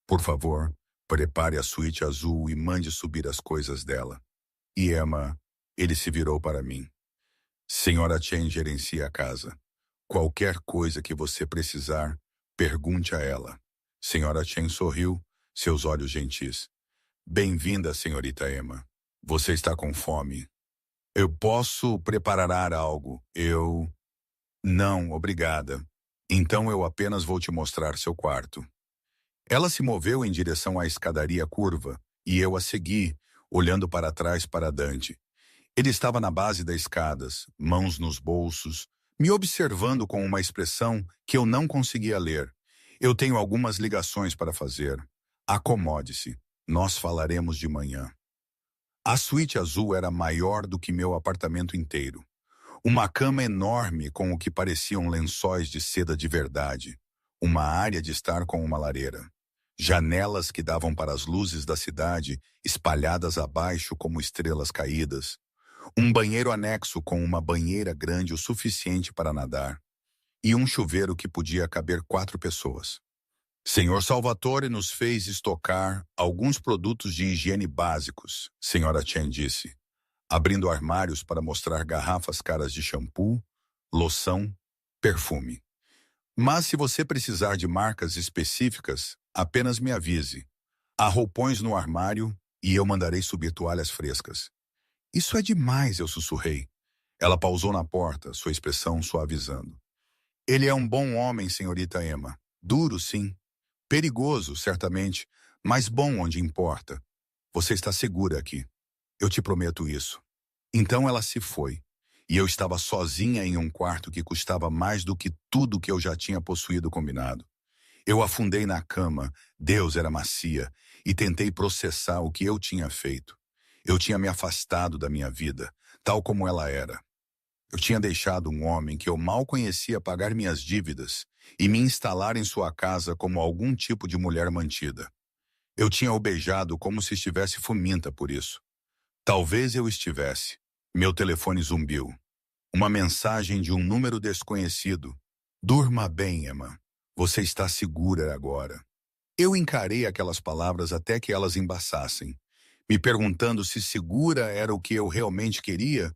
Por favor, prepare a suíte azul e mande subir as coisas dela. E Emma, ele se virou para mim. Senhora Chen gerencia a casa. Qualquer coisa que você precisar, pergunte a ela. Senhora Chen sorriu, seus olhos gentis. Bem-vinda, senhorita Emma. Você está com fome. Eu posso preparar algo. Não, obrigada. Então eu apenas vou te mostrar seu quarto. Ela se moveu em direção à escadaria curva, e eu a segui, olhando para trás para Dante. Ele estava na base das escadas, mãos nos bolsos, me observando com uma expressão que eu não conseguia ler. Eu tenho algumas ligações para fazer. Acomode-se. Nós falaremos de manhã. A suíte azul era maior do que meu apartamento inteiro. Uma cama enorme com o que pareciam lençóis de seda de verdade. Uma área de estar com uma lareira. Janelas que davam para as luzes da cidade, espalhadas abaixo como estrelas caídas. Um banheiro anexo com uma banheira grande o suficiente para nadar. E um chuveiro que podia caber 4 pessoas. Senhor Salvatore nos fez estocar alguns produtos de higiene básicos, Senhora Chen disse, abrindo armários para mostrar garrafas caras de shampoo, loção, perfume. Mas se você precisar de marcas específicas, apenas me avise. Há roupões no armário e eu mandarei subir toalhas frescas. Isso é demais, eu sussurrei. Ela pausou na porta, sua expressão suavizando. Ele é um bom homem, senhorita Emma. Duro, sim. Perigoso, certamente, mas bom onde importa. Você está segura aqui. Eu te prometo isso. Então ela se foi, e eu estava sozinha em um quarto que custava mais do que tudo que eu já tinha possuído combinado. Eu afundei na cama, Deus era macia, e tentei processar o que eu tinha feito. Eu tinha me afastado da minha vida, tal como ela era. Eu tinha deixado um homem que eu mal conhecia pagar minhas dívidas e me instalar em sua casa como algum tipo de mulher mantida. Eu tinha o beijado como se estivesse faminta por isso. Talvez eu estivesse. Meu telefone zumbiu. Uma mensagem de um número desconhecido. Durma bem, Emma. Você está segura agora. Eu encarei aquelas palavras até que elas embaçassem, me perguntando se segura era o que eu realmente queria,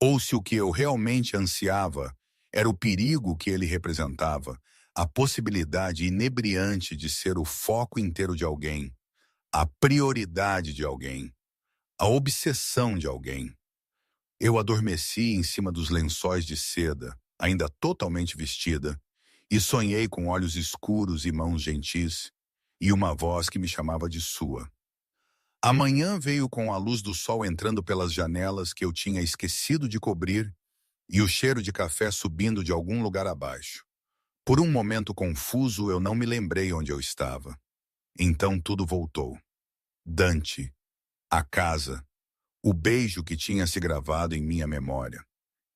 ou se o que eu realmente ansiava era o perigo que ele representava, a possibilidade inebriante de ser o foco inteiro de alguém, a prioridade de alguém, a obsessão de alguém. Eu adormeci em cima dos lençóis de seda, ainda totalmente vestida, e sonhei com olhos escuros e mãos gentis, e uma voz que me chamava de sua. A manhã veio com a luz do sol entrando pelas janelas que eu tinha esquecido de cobrir e o cheiro de café subindo de algum lugar abaixo. Por um momento confuso, eu não me lembrei onde eu estava. Então tudo voltou. Dante, a casa, o beijo que tinha se gravado em minha memória.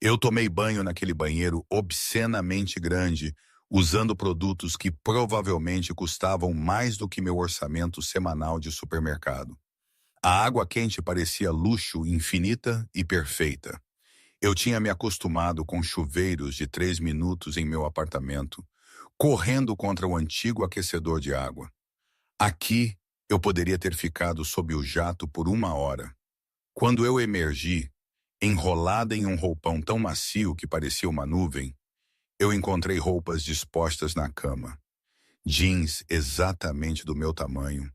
Eu tomei banho naquele banheiro obscenamente grande, usando produtos que provavelmente custavam mais do que meu orçamento semanal de supermercado. A água quente parecia luxo infinita e perfeita. Eu tinha me acostumado com chuveiros de 3 minutos em meu apartamento, correndo contra o antigo aquecedor de água. Aqui, eu poderia ter ficado sob o jato por 1 hora. Quando eu emergi, enrolada em um roupão tão macio que parecia uma nuvem, eu encontrei roupas dispostas na cama. Jeans exatamente do meu tamanho.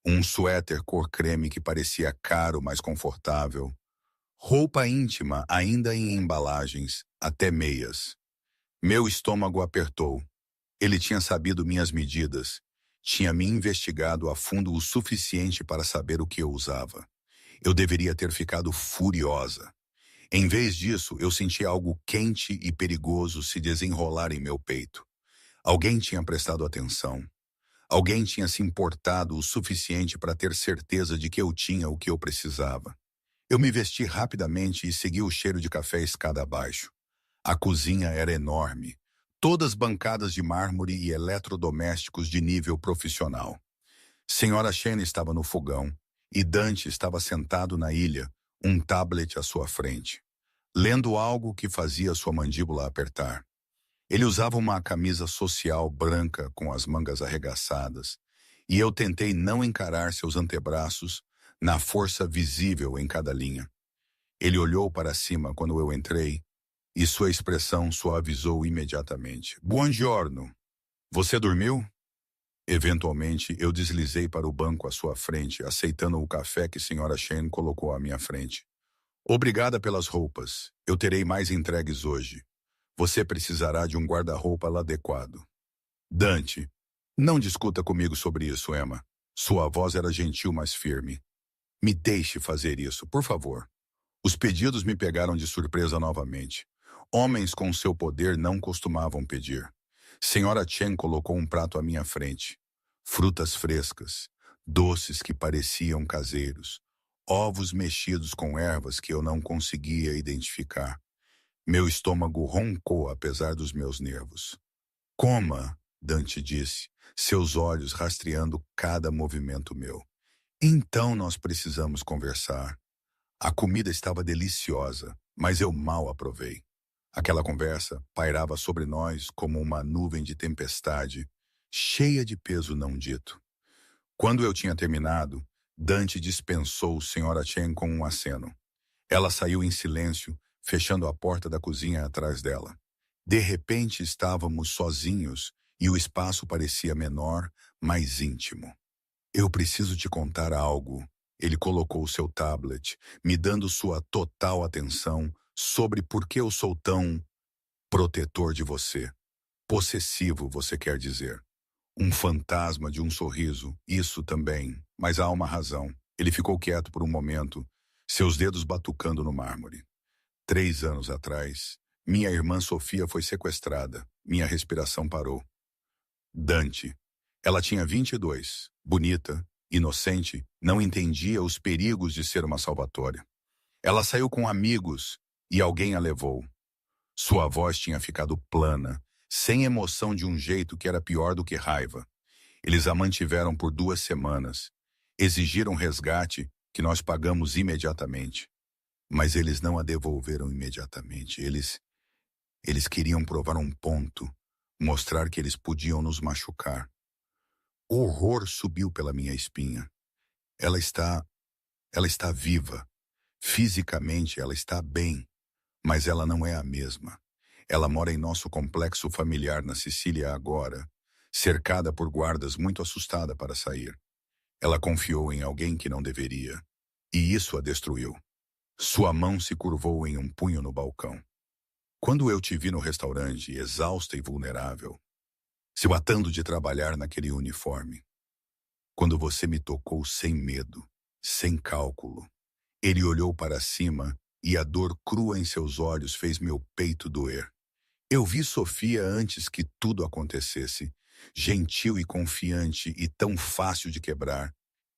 Um suéter cor creme que parecia caro, mas confortável. Roupa íntima ainda em embalagens, até meias. Meu estômago apertou. Ele tinha sabido minhas medidas. Tinha me investigado a fundo o suficiente para saber o que eu usava. Eu deveria ter ficado furiosa. Em vez disso, eu senti algo quente e perigoso se desenrolar em meu peito. Alguém tinha prestado atenção. Alguém tinha se importado o suficiente para ter certeza de que eu tinha o que eu precisava. Eu me vesti rapidamente e segui o cheiro de café escada abaixo. A cozinha era enorme, todas bancadas de mármore e eletrodomésticos de nível profissional. Senhora Chen estava no fogão e Dante estava sentado na ilha, um tablet à sua frente, lendo algo que fazia sua mandíbula apertar. Ele usava uma camisa social branca com as mangas arregaçadas, e eu tentei não encarar seus antebraços na força visível em cada linha. Ele olhou para cima quando eu entrei, e sua expressão suavizou imediatamente. Buongiorno. Você dormiu? Eventualmente, eu deslizei para o banco à sua frente, aceitando o café que Sra. Chen colocou à minha frente. Obrigada pelas roupas. Eu terei mais entregues hoje. Você precisará de um guarda-roupa adequado. Dante, não discuta comigo sobre isso, Emma. Sua voz era gentil, mas firme. Me deixe fazer isso, por favor. Os pedidos me pegaram de surpresa novamente. Homens com seu poder não costumavam pedir. Senhora Chen colocou um prato à minha frente. Frutas frescas, doces que pareciam caseiros, ovos mexidos com ervas que eu não conseguia identificar. Meu estômago roncou apesar dos meus nervos. Coma, Dante disse, seus olhos rastreando cada movimento meu. Então nós precisamos conversar. A comida estava deliciosa, mas eu mal a provei. Aquela conversa pairava sobre nós como uma nuvem de tempestade, cheia de peso não dito. Quando eu tinha terminado, Dante dispensou Sra. Chen com um aceno. Ela saiu em silêncio, fechando a porta da cozinha atrás dela. De repente estávamos sozinhos e o espaço parecia menor, mais íntimo. Eu preciso te contar algo. Ele colocou seu tablet, me dando sua total atenção sobre por que eu sou tão protetor de você. Possessivo, você quer dizer. Um fantasma de um sorriso, isso também, mas há uma razão. Ele ficou quieto por um momento, seus dedos batucando no mármore. 3 anos atrás, minha irmã Sofia foi sequestrada. Minha respiração parou. Dante. Ela tinha 22, bonita, inocente, não entendia os perigos de ser uma salvatória. Ela saiu com amigos e alguém a levou. Sua voz tinha ficado plana, sem emoção de um jeito que era pior do que raiva. Eles a mantiveram por 2 semanas. Exigiram resgate que nós pagamos imediatamente. Mas eles não a devolveram imediatamente. Eles queriam provar um ponto, mostrar que eles podiam nos machucar. O horror subiu pela minha espinha. Ela está, ela está viva. Fisicamente ela está bem, mas ela não é a mesma. Ela mora em nosso complexo familiar na Sicília agora, cercada por guardas, muito assustada para sair. Ela confiou em alguém que não deveria, e isso a destruiu. Sua mão se curvou em um punho no balcão. Quando eu te vi no restaurante, exausta e vulnerável, se matando de trabalhar naquele uniforme, quando você me tocou sem medo, sem cálculo, ele olhou para cima e a dor crua em seus olhos fez meu peito doer. Eu vi Sofia antes que tudo acontecesse, gentil e confiante e tão fácil de quebrar.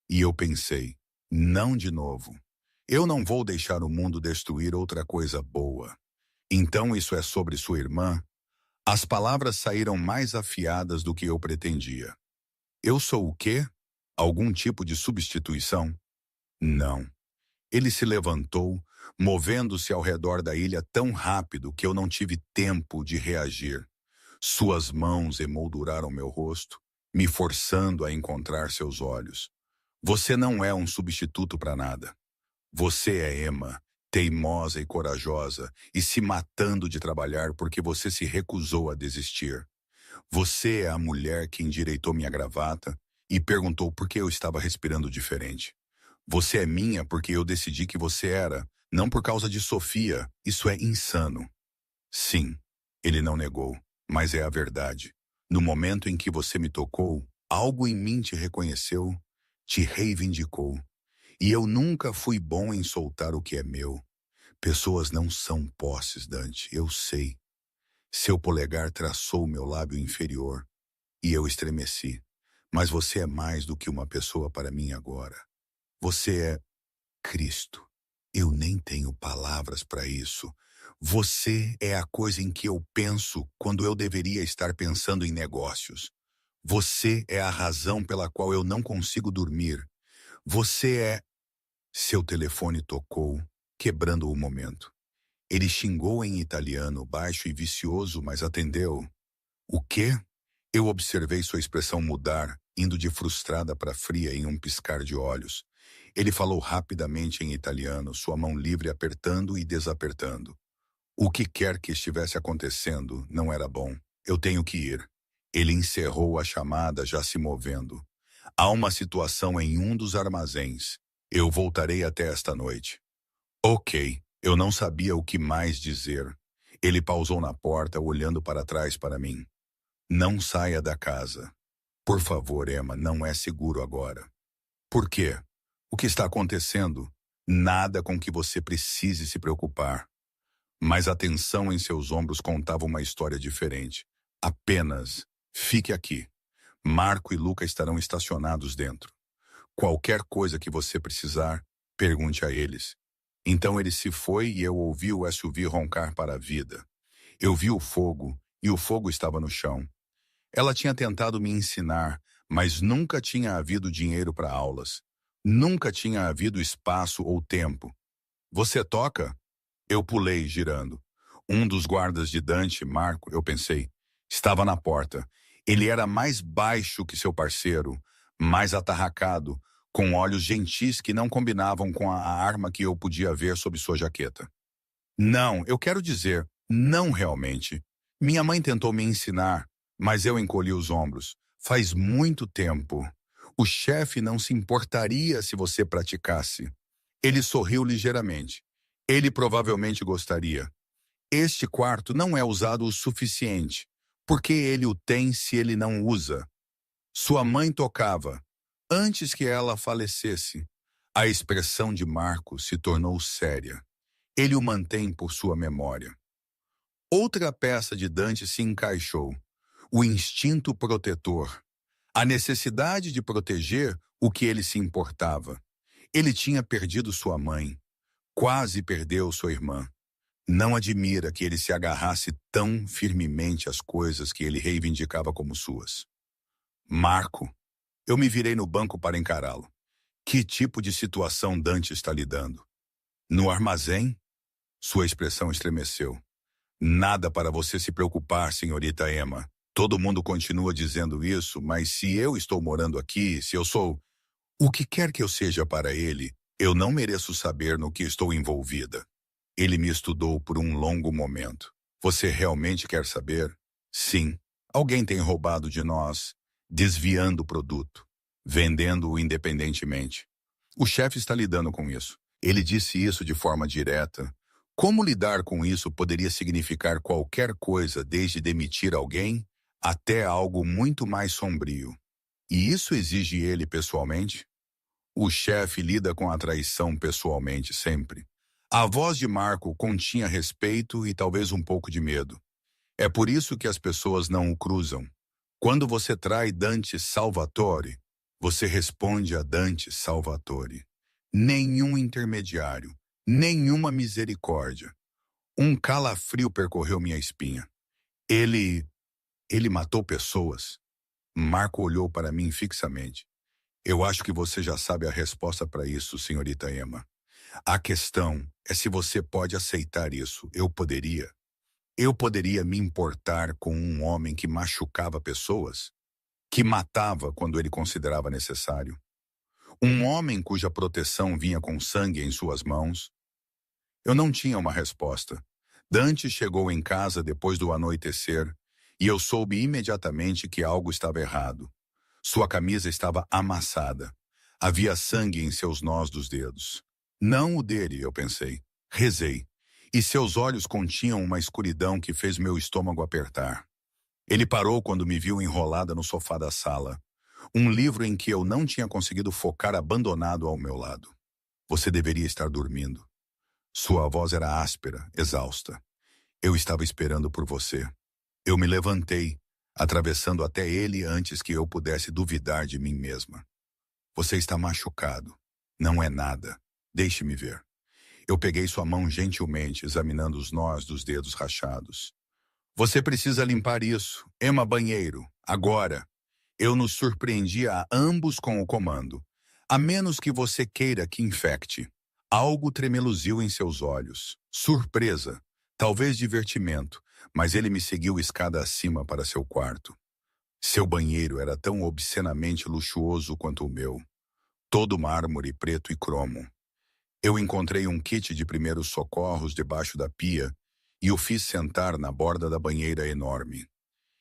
E eu pensei, não de novo. Eu não vou deixar o mundo destruir outra coisa boa. Então isso é sobre sua irmã? As palavras saíram mais afiadas do que eu pretendia. Eu sou o quê? Algum tipo de substituição? Não. Ele se levantou, movendo-se ao redor da ilha tão rápido que eu não tive tempo de reagir. Suas mãos emolduraram meu rosto, me forçando a encontrar seus olhos. Você não é um substituto para nada. Você é Emma, teimosa e corajosa, e se matando de trabalhar porque você se recusou a desistir. Você é a mulher que endireitou minha gravata e perguntou por que eu estava respirando diferente. Você é minha porque eu decidi que você era, não por causa de Sofia. Isso é insano. Sim, ele não negou, mas é a verdade. No momento em que você me tocou, algo em mim te reconheceu, te reivindicou. E eu nunca fui bom em soltar o que é meu. Pessoas não são posses, Dante, eu sei. Seu polegar traçou meu lábio inferior e eu estremeci. Mas você é mais do que uma pessoa para mim agora. Você é Cristo. Eu nem tenho palavras para isso. Você é a coisa em que eu penso quando eu deveria estar pensando em negócios. Você é a razão pela qual eu não consigo dormir. Você é... Seu telefone tocou, quebrando o momento. Ele xingou em italiano, baixo e vicioso, mas atendeu. O quê? Eu observei sua expressão mudar, indo de frustrada para fria em um piscar de olhos. Ele falou rapidamente em italiano, sua mão livre apertando e desapertando. O que quer que estivesse acontecendo não era bom. Eu tenho que ir. Ele encerrou a chamada, já se movendo. Há uma situação em um dos armazéns. Eu voltarei até esta noite. Ok, eu não sabia o que mais dizer. Ele pausou na porta, olhando para trás para mim. Não saia da casa. Por favor, Emma, não é seguro agora. Por quê? O que está acontecendo? Nada com que você precise se preocupar. Mas a tensão em seus ombros contava uma história diferente. Apenas fique aqui. Marco e Luca estarão estacionados dentro. Qualquer coisa que você precisar, pergunte a eles. Então ele se foi e eu ouvi o SUV roncar para a vida. Eu vi o fogo e o fogo estava no chão. Ela tinha tentado me ensinar, mas nunca tinha havido dinheiro para aulas. Nunca tinha havido espaço ou tempo. Você toca? Eu pulei, girando. Um dos guardas de Dante, Marco, eu pensei, estava na porta. Ele era mais baixo que seu parceiro, mais atarracado, com olhos gentis que não combinavam com a arma que eu podia ver sob sua jaqueta. Não, eu quero dizer, não realmente. Minha mãe tentou me ensinar, mas eu encolhi os ombros. Faz muito tempo. O chefe não se importaria se você praticasse. Ele sorriu ligeiramente. Ele provavelmente gostaria. Este quarto não é usado o suficiente. Por que ele o tem se ele não usa? Sua mãe tocava, antes que ela falecesse. A expressão de Marco se tornou séria. Ele o mantém por sua memória. Outra peça de Dante se encaixou. O instinto protetor. A necessidade de proteger o que ele se importava. Ele tinha perdido sua mãe. Quase perdeu sua irmã. Não admira que ele se agarrasse tão firmemente às coisas que ele reivindicava como suas. Marco, eu me virei no banco para encará-lo. Que tipo de situação Dante está lidando? No armazém? Sua expressão estremeceu. Nada para você se preocupar, senhorita Emma. Todo mundo continua dizendo isso, mas se eu estou morando aqui, se eu sou o que quer que eu seja para ele, eu não mereço saber no que estou envolvida. Ele me estudou por um longo momento. Você realmente quer saber? Sim. Alguém tem roubado de nós, desviando o produto, vendendo-o independentemente. O chefe está lidando com isso. Ele disse isso de forma direta. Como lidar com isso poderia significar qualquer coisa, desde demitir alguém até algo muito mais sombrio. E isso exige ele pessoalmente? O chefe lida com a traição pessoalmente sempre. A voz de Marco continha respeito e talvez um pouco de medo. É por isso que as pessoas não o cruzam. Quando você trai Dante Salvatore, você responde a Dante Salvatore. Nenhum intermediário, nenhuma misericórdia. Um calafrio percorreu minha espinha. Ele matou pessoas. Marco olhou para mim fixamente. Eu acho que você já sabe a resposta para isso, senhorita Emma. A questão é se você pode aceitar isso. Eu poderia me importar com um homem que machucava pessoas, que matava quando ele considerava necessário. Um homem cuja proteção vinha com sangue em suas mãos. Eu não tinha uma resposta. Dante chegou em casa depois do anoitecer e eu soube imediatamente que algo estava errado. Sua camisa estava amassada. Havia sangue em seus nós dos dedos. Não o dele, eu pensei. Rezei. E seus olhos continham uma escuridão que fez meu estômago apertar. Ele parou quando me viu enrolada no sofá da sala. Um livro em que eu não tinha conseguido focar abandonado ao meu lado. Você deveria estar dormindo. Sua voz era áspera, exausta. Eu estava esperando por você. Eu me levantei, atravessando até ele antes que eu pudesse duvidar de mim mesma. Você está machucado. Não é nada. Deixe-me ver. Eu peguei sua mão gentilmente, examinando os nós dos dedos rachados. Você precisa limpar isso. Emma Banheiro, agora. Eu nos surpreendi a ambos com o comando. A menos que você queira que infecte. Algo tremeluziu em seus olhos. Surpresa. Talvez divertimento, mas ele me seguiu escada acima para seu quarto. Seu banheiro era tão obscenamente luxuoso quanto o meu. Todo mármore preto e cromo. Eu encontrei um kit de primeiros socorros debaixo da pia e o fiz sentar na borda da banheira enorme.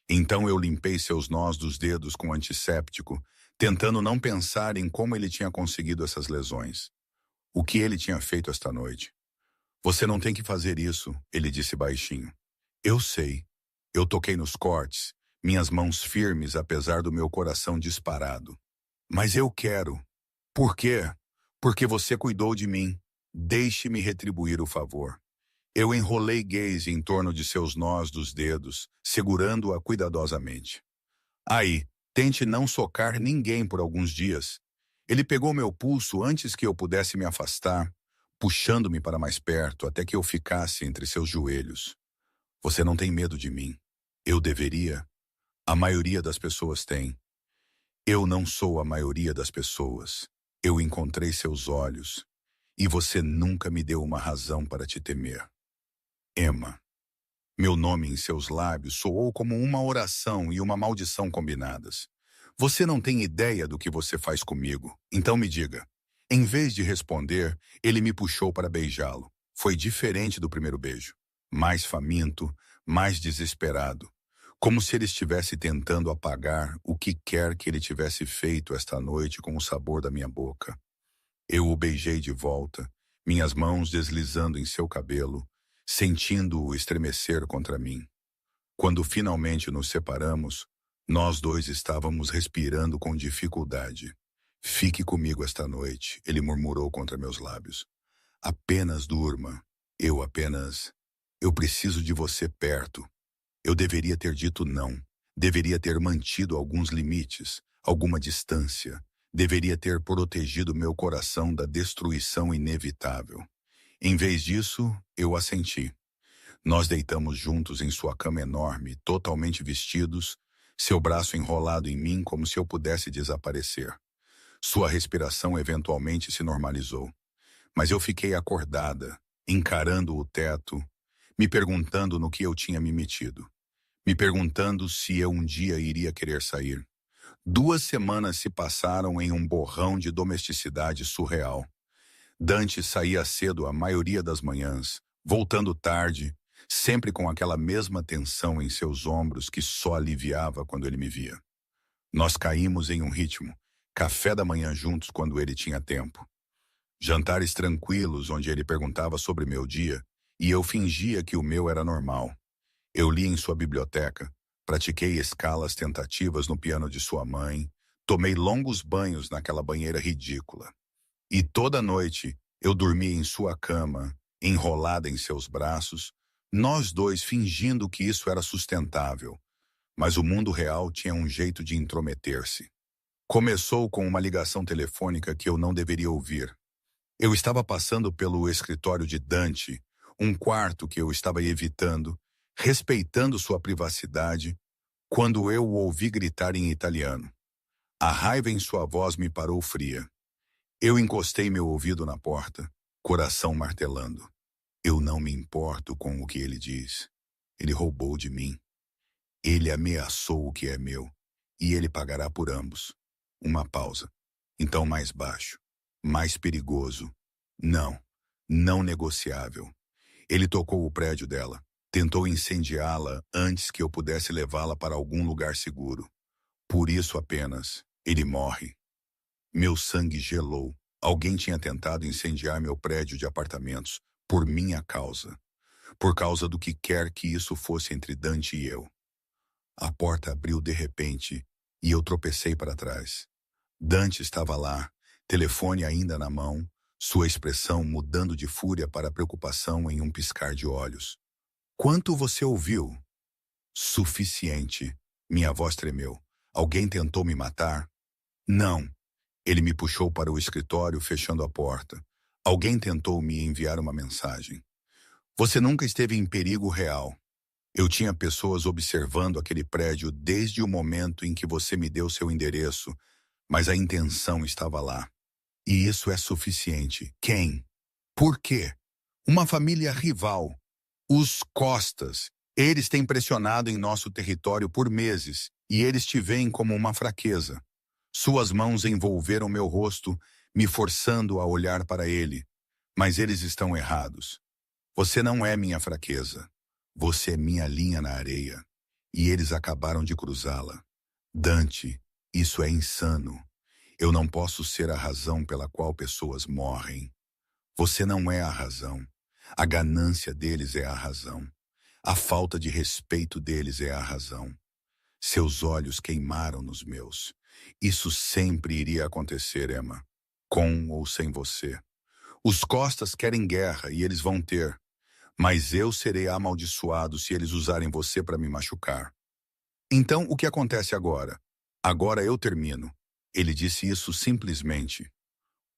Então eu limpei seus nós dos dedos com antisséptico, tentando não pensar em como ele tinha conseguido essas lesões. O que ele tinha feito esta noite. Você não tem que fazer isso, ele disse baixinho. Eu sei. Eu toquei nos cortes, minhas mãos firmes apesar do meu coração disparado. Mas eu quero. Por quê? Porque você cuidou de mim. Deixe-me retribuir o favor. Eu enrolei Gaze em torno de seus nós dos dedos, segurando-a cuidadosamente. Aí, tente não socar ninguém por alguns dias. Ele pegou meu pulso antes que eu pudesse me afastar, puxando-me para mais perto até que eu ficasse entre seus joelhos. Você não tem medo de mim. Eu deveria. A maioria das pessoas tem. Eu não sou a maioria das pessoas. Eu encontrei seus olhos, e você nunca me deu uma razão para te temer. Emma. Meu nome em seus lábios soou como uma oração e uma maldição combinadas. Você não tem ideia do que você faz comigo, então me diga. Em vez de responder, ele me puxou para beijá-lo. Foi diferente do primeiro beijo. Mais faminto, mais desesperado. Como se ele estivesse tentando apagar o que quer que ele tivesse feito esta noite com o sabor da minha boca. Eu o beijei de volta, minhas mãos deslizando em seu cabelo, sentindo-o estremecer contra mim. Quando finalmente nos separamos, nós dois estávamos respirando com dificuldade. Fique comigo esta noite, ele murmurou contra meus lábios. Apenas durma. Eu preciso de você perto. Eu deveria ter dito não. Deveria ter mantido alguns limites, alguma distância. Deveria ter protegido meu coração da destruição inevitável. Em vez disso, eu assenti. Nós deitamos juntos em sua cama enorme, totalmente vestidos, seu braço enrolado em mim como se eu pudesse desaparecer. Sua respiração eventualmente se normalizou, mas eu fiquei acordada, encarando o teto, me perguntando no que eu tinha me metido, me perguntando se eu um dia iria querer sair. 2 semanas se passaram em um borrão de domesticidade surreal. Dante saía cedo a maioria das manhãs, voltando tarde, sempre com aquela mesma tensão em seus ombros que só aliviava quando ele me via. Nós caímos em um ritmo, café da manhã juntos quando ele tinha tempo. Jantares tranquilos onde ele perguntava sobre meu dia e eu fingia que o meu era normal. Eu li em sua biblioteca, pratiquei escalas tentativas no piano de sua mãe, tomei longos banhos naquela banheira ridícula. E toda noite eu dormia em sua cama, enrolada em seus braços, nós dois fingindo que isso era sustentável. Mas o mundo real tinha um jeito de intrometer-se. Começou com uma ligação telefônica que eu não deveria ouvir. Eu estava passando pelo escritório de Dante, um quarto que eu estava evitando, respeitando sua privacidade, quando eu o ouvi gritar em italiano. A raiva em sua voz me parou fria. Eu encostei meu ouvido na porta, coração martelando. Eu não me importo com o que ele diz. Ele roubou de mim. Ele ameaçou o que é meu, e ele pagará por ambos. Uma pausa. Então mais baixo, mais perigoso. Não, não negociável. Ele tocou o prédio dela, tentou incendiá-la antes que eu pudesse levá-la para algum lugar seguro. Por isso apenas, ele morre. Meu sangue gelou. Alguém tinha tentado incendiar meu prédio de apartamentos, por minha causa. Por causa do que quer que isso fosse entre Dante e eu. A porta abriu de repente e eu tropecei para trás. Dante estava lá, telefone ainda na mão, sua expressão mudando de fúria para preocupação em um piscar de olhos. Quanto você ouviu? Suficiente. Minha voz tremeu. Alguém tentou me matar? Não. Ele me puxou para o escritório, fechando a porta. Alguém tentou me enviar uma mensagem. Você nunca esteve em perigo real. Eu tinha pessoas observando aquele prédio desde o momento em que você me deu seu endereço, mas a intenção estava lá. E isso é suficiente. Quem? Por quê? Uma família rival. Os Costas. Eles têm pressionado em nosso território por meses, e eles te veem como uma fraqueza. Suas mãos envolveram meu rosto, me forçando a olhar para ele. Mas eles estão errados. Você não é minha fraqueza. Você é minha linha na areia. E eles acabaram de cruzá-la. Dante, isso é insano. Eu não posso ser a razão pela qual pessoas morrem. Você não é a razão. A ganância deles é a razão. A falta de respeito deles é a razão. Seus olhos queimaram nos meus. Isso sempre iria acontecer, Emma. Com ou sem você. Os Costas querem guerra e eles vão ter. Mas eu serei amaldiçoado se eles usarem você para me machucar. Então, o que acontece agora? Agora eu termino. Ele disse isso simplesmente.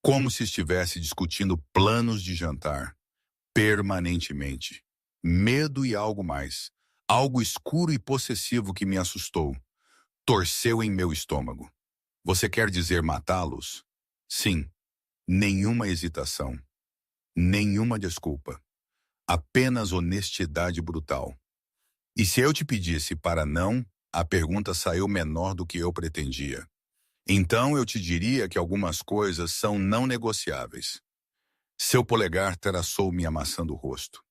Como se estivesse discutindo planos de jantar. Permanentemente. Medo e algo mais. Algo escuro e possessivo que me assustou. Torceu em meu estômago. Você quer dizer matá-los? Sim. Nenhuma hesitação. Nenhuma desculpa. Apenas honestidade brutal. E se eu te pedisse para não, a pergunta saiu menor do que eu pretendia. Então eu te diria que algumas coisas são não negociáveis. Seu polegar traçou me amassando o rosto.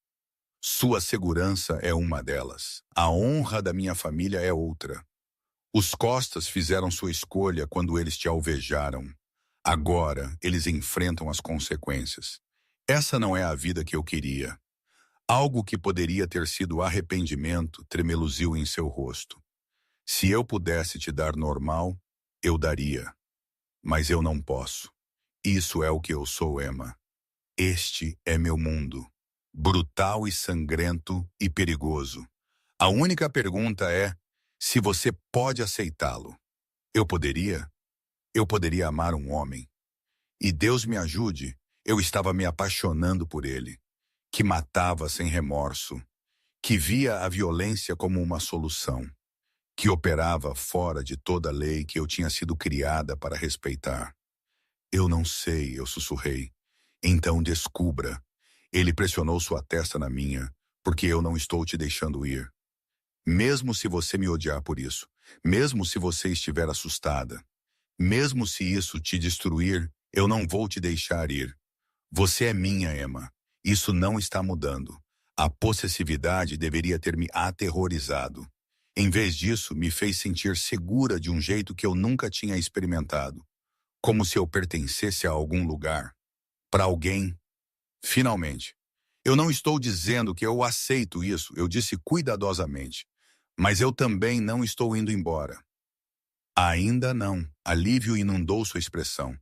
Sua segurança é uma delas. A honra da minha família é outra. Os Costas fizeram sua escolha quando eles te alvejaram. Agora eles enfrentam as consequências. Essa não é a vida que eu queria. Algo que poderia ter sido arrependimento tremeluziu em seu rosto. Se eu pudesse te dar normal, eu daria. Mas eu não posso. Isso é o que eu sou, Emma. Este é meu mundo. Brutal e sangrento e perigoso. A única pergunta é se você pode aceitá-lo. Eu poderia? Eu poderia amar um homem. E Deus me ajude, eu estava me apaixonando por ele. Que matava sem remorso, que via a violência como uma solução, que operava fora de toda a lei que eu tinha sido criada para respeitar. Eu não sei, eu sussurrei. Então descubra. Ele pressionou sua testa na minha, porque eu não estou te deixando ir. Mesmo se você me odiar por isso, mesmo se você estiver assustada, mesmo se isso te destruir, eu não vou te deixar ir. Você é minha, Emma. Isso não está mudando. A possessividade deveria ter me aterrorizado. Em vez disso, me fez sentir segura de um jeito que eu nunca tinha experimentado. Como se eu pertencesse a algum lugar. Para alguém. Finalmente. Eu não estou dizendo que eu aceito isso, eu disse cuidadosamente. Mas eu também não estou indo embora. Ainda não. Alívio inundou sua expressão.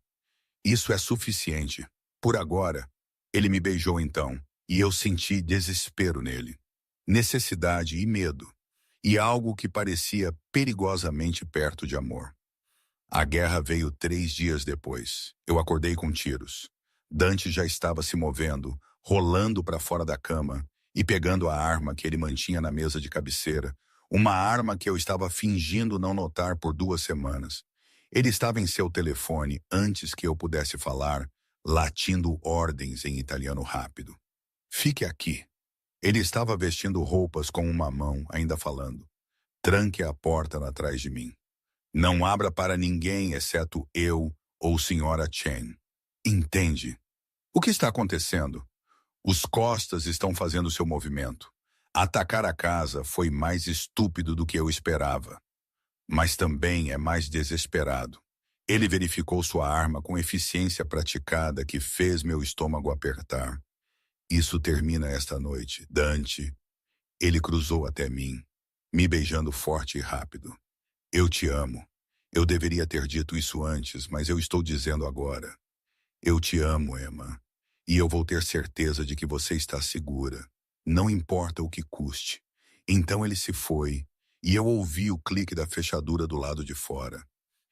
Isso é suficiente. Por agora. Ele me beijou então, e eu senti desespero nele. Necessidade e medo. E algo que parecia perigosamente perto de amor. A guerra veio 3 dias depois. Eu acordei com tiros. Dante já estava se movendo, rolando para fora da cama e pegando a arma que ele mantinha na mesa de cabeceira, uma arma que eu estava fingindo não notar por 2 semanas. Ele estava em seu telefone antes que eu pudesse falar, latindo ordens em italiano rápido. Fique aqui. Ele estava vestindo roupas com uma mão, ainda falando. Tranque a porta atrás de mim. Não abra para ninguém exceto eu ou Sra. Chen. Entende? O que está acontecendo? Os costas estão fazendo seu movimento. Atacar a casa foi mais estúpido do que eu esperava. Mas também é mais desesperado. Ele verificou sua arma com eficiência praticada que fez meu estômago apertar. Isso termina esta noite, Dante. Ele cruzou até mim, me beijando forte e rápido. Eu te amo. Eu deveria ter dito isso antes, mas eu estou dizendo agora. Eu te amo, Emma. E eu vou ter certeza de que você está segura. Não importa o que custe. Então ele se foi, e eu ouvi o clique da fechadura do lado de fora.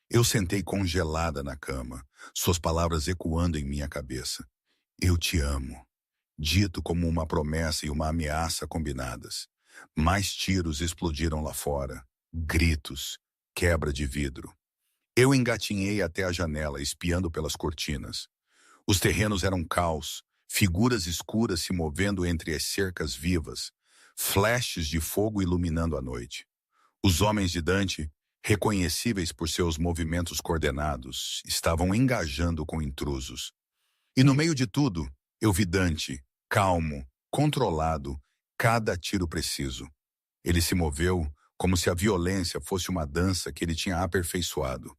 Eu sentei congelada na cama, suas palavras ecoando em minha cabeça. Eu te amo. Dito como uma promessa e uma ameaça combinadas. Mais tiros explodiram lá fora. Gritos. Quebra de vidro. Eu engatinhei até a janela, espiando pelas cortinas. Os terrenos eram caos, figuras escuras se movendo entre as cercas vivas, flashes de fogo iluminando a noite. Os homens de Dante, reconhecíveis por seus movimentos coordenados, estavam engajando com intrusos. E no meio de tudo, eu vi Dante, calmo, controlado, cada tiro preciso. Ele se moveu como se a violência fosse uma dança que ele tinha aperfeiçoado.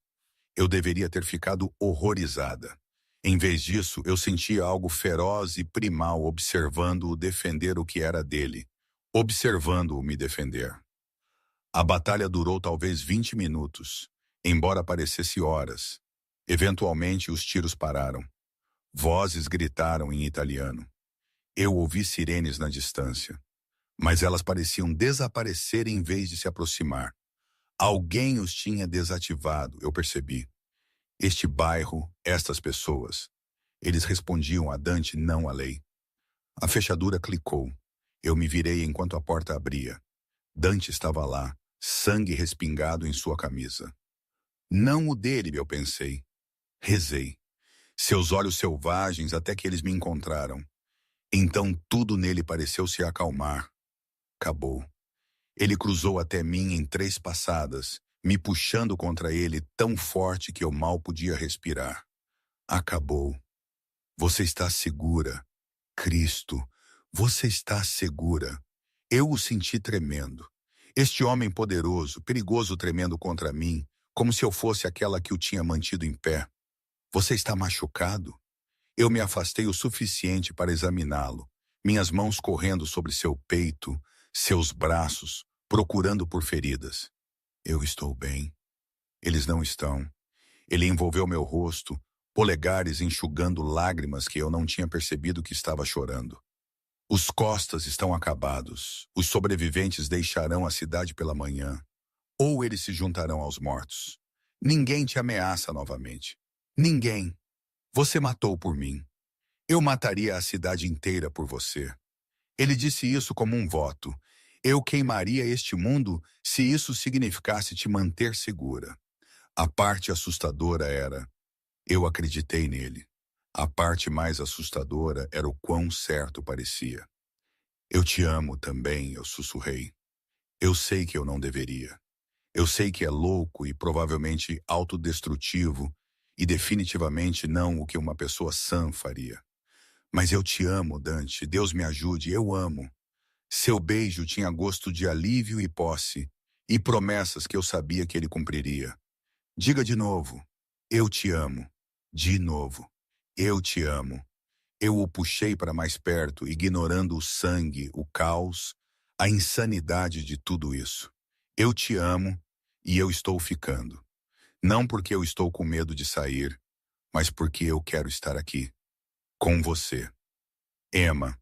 Eu deveria ter ficado horrorizada. Em vez disso, eu sentia algo feroz e primal observando-o defender o que era dele, observando-o me defender. A batalha durou talvez 20 minutos, embora parecesse horas. Eventualmente, os tiros pararam. Vozes gritaram em italiano. Eu ouvi sirenes na distância, mas elas pareciam desaparecer em vez de se aproximar. Alguém os tinha desativado, eu percebi. Este bairro, estas pessoas. Eles respondiam a Dante, não à lei. A fechadura clicou. Eu me virei enquanto a porta abria. Dante estava lá, sangue respingado em sua camisa. Não o dele, eu pensei. Rezei. Seus olhos selvagens até que eles me encontraram. Então tudo nele pareceu se acalmar. Acabou. Ele cruzou até mim em 3 passadas, me puxando contra ele tão forte que eu mal podia respirar. Acabou. Você está segura. Cristo, você está segura. Eu o senti tremendo. Este homem poderoso, perigoso tremendo contra mim, como se eu fosse aquela que o tinha mantido em pé. Você está machucado? Eu me afastei o suficiente para examiná-lo, minhas mãos correndo sobre seu peito, seus braços, procurando por feridas. Eu estou bem. Eles não estão. Ele envolveu meu rosto, polegares enxugando lágrimas que eu não tinha percebido que estava chorando. Os costas estão acabados. Os sobreviventes deixarão a cidade pela manhã. Ou eles se juntarão aos mortos. Ninguém te ameaça novamente. Ninguém. Você matou por mim. Eu mataria a cidade inteira por você. Ele disse isso como um voto. Eu queimaria este mundo se isso significasse te manter segura. A parte assustadora era, eu acreditei nele. A parte mais assustadora era o quão certo parecia. Eu te amo também, eu sussurrei. Eu sei que eu não deveria. Eu sei que é louco e provavelmente autodestrutivo e definitivamente não o que uma pessoa sã faria. Mas eu te amo, Dante. Deus me ajude, eu amo. Seu beijo tinha gosto de alívio e posse, e promessas que eu sabia que ele cumpriria. Diga de novo, eu te amo. De novo, eu te amo. Eu o puxei para mais perto, ignorando o sangue, o caos, a insanidade de tudo isso. Eu te amo e eu estou ficando. Não porque eu estou com medo de sair, mas porque eu quero estar aqui, com você. Emma,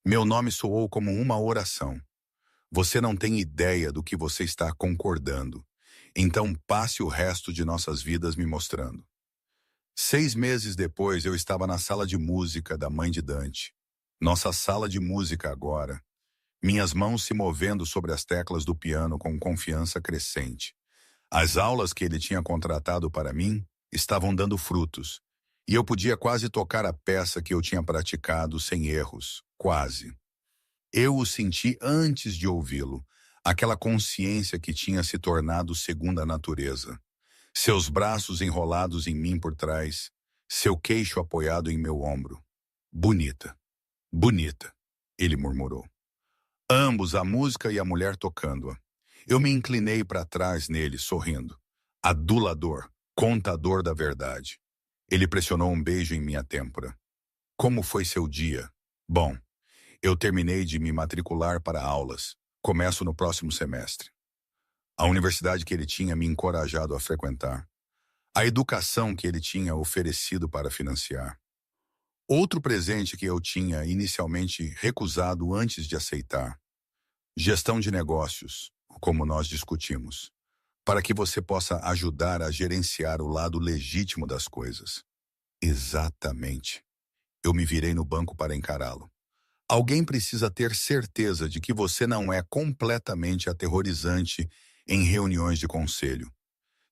meu nome soou como uma oração. Você não tem ideia do que você está concordando. Então passe o resto de nossas vidas me mostrando. 6 meses depois, eu estava na sala de música da mãe de Dante. Nossa sala de música agora. Minhas mãos se movendo sobre as teclas do piano com confiança crescente. As aulas que ele tinha contratado para mim estavam dando frutos. E eu podia quase tocar a peça que eu tinha praticado sem erros. Quase. Eu o senti antes de ouvi-lo. Aquela consciência que tinha se tornado segunda natureza. Seus braços enrolados em mim por trás, seu queixo apoiado em meu ombro. Bonita, bonita, ele murmurou. Ambos, a música e a mulher tocando-a. Eu me inclinei para trás nele, sorrindo. Adulador, contador da verdade. Ele pressionou um beijo em minha têmpora. Como foi seu dia? Bom, eu terminei de me matricular para aulas. Começo no próximo semestre. A universidade que ele tinha me encorajado a frequentar. A educação que ele tinha oferecido para financiar. Outro presente que eu tinha inicialmente recusado antes de aceitar. Gestão de negócios, como nós discutimos, para que você possa ajudar a gerenciar o lado legítimo das coisas. Exatamente. Eu me virei no banco para encará-lo. Alguém precisa ter certeza de que você não é completamente aterrorizante em reuniões de conselho.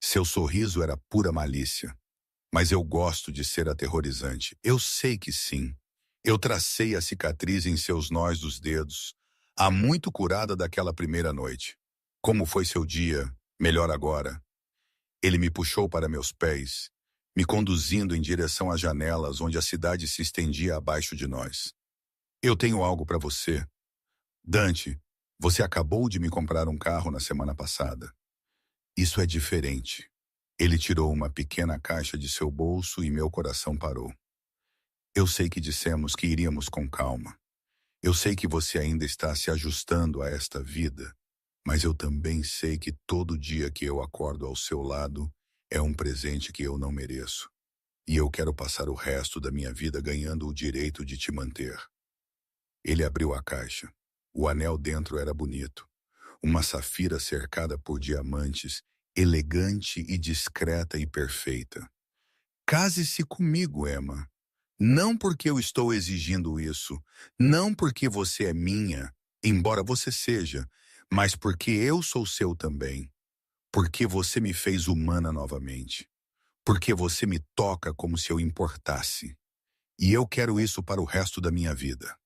Seu sorriso era pura malícia. Mas eu gosto de ser aterrorizante. Eu sei que sim. Eu tracei a cicatriz em seus nós dos dedos, há muito curada daquela primeira noite. Como foi seu dia? Melhor agora. Ele me puxou para meus pés, me conduzindo em direção às janelas onde a cidade se estendia abaixo de nós. Eu tenho algo para você. Dante, você acabou de me comprar um carro na semana passada. Isso é diferente. Ele tirou uma pequena caixa de seu bolso e meu coração parou. Eu sei que dissemos que iríamos com calma. Eu sei que você ainda está se ajustando a esta vida, mas eu também sei que todo dia que eu acordo ao seu lado é um presente que eu não mereço. E eu quero passar o resto da minha vida ganhando o direito de te manter. Ele abriu a caixa. O anel dentro era bonito. Uma safira cercada por diamantes, elegante e discreta e perfeita. Case-se comigo, Emma. Não porque eu estou exigindo isso, não porque você é minha, embora você seja, mas porque eu sou seu também. Porque você me fez humana novamente. Porque você me toca como se eu importasse. E eu quero isso para o resto da minha vida.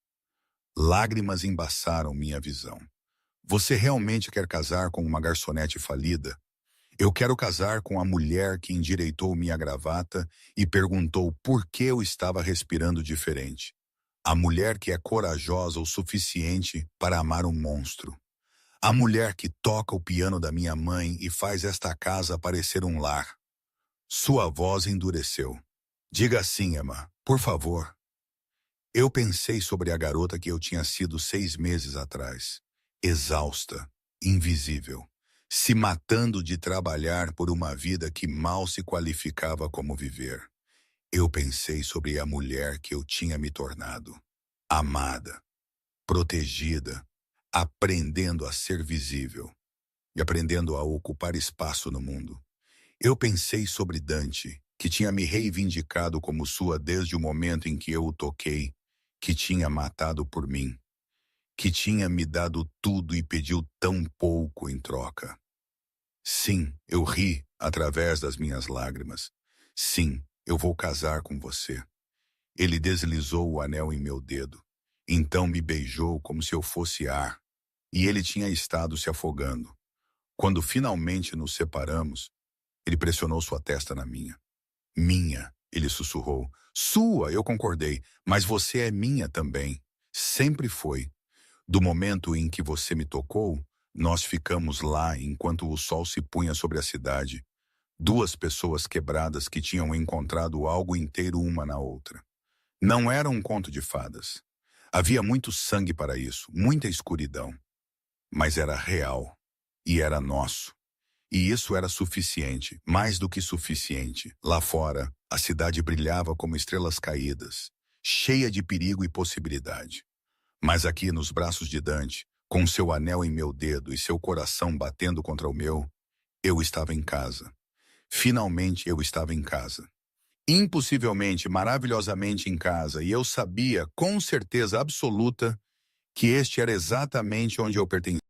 Lágrimas embaçaram minha visão. Você realmente quer casar com uma garçonete falida? Eu quero casar com a mulher que endireitou minha gravata e perguntou por que eu estava respirando diferente. A mulher que é corajosa o suficiente para amar um monstro. A mulher que toca o piano da minha mãe e faz esta casa parecer um lar. Sua voz endureceu. Diga sim, Emma, por favor. Eu pensei sobre a garota que eu tinha sido 6 meses atrás. Exausta, invisível, se matando de trabalhar por uma vida que mal se qualificava como viver. Eu pensei sobre a mulher que eu tinha me tornado. Amada, protegida, aprendendo a ser visível e aprendendo a ocupar espaço no mundo. Eu pensei sobre Dante, que tinha me reivindicado como sua desde o momento em que eu o toquei, que tinha matado por mim. que tinha me dado tudo e pediu tão pouco em troca. Sim, eu ri através das minhas lágrimas. Sim, eu vou casar com você. Ele deslizou o anel em meu dedo. Então me beijou como se eu fosse ar. E ele tinha estado se afogando. Quando finalmente nos separamos, ele pressionou sua testa na minha. Minha, ele sussurrou. Sua, eu concordei, mas você é minha também. Sempre foi. Do momento em que você me tocou, nós ficamos lá enquanto o sol se punha sobre a cidade. Duas pessoas quebradas que tinham encontrado algo inteiro uma na outra. Não era um conto de fadas. Havia muito sangue para isso, muita escuridão. Mas era real. E era nosso. E isso era suficiente, mais do que suficiente. Lá fora, a cidade brilhava como estrelas caídas, cheia de perigo e possibilidade. Mas aqui nos braços de Dante, com seu anel em meu dedo e seu coração batendo contra o meu, eu estava em casa. Finalmente eu estava em casa. Impossivelmente, maravilhosamente em casa, e eu sabia com certeza absoluta que este era exatamente onde eu pertencia.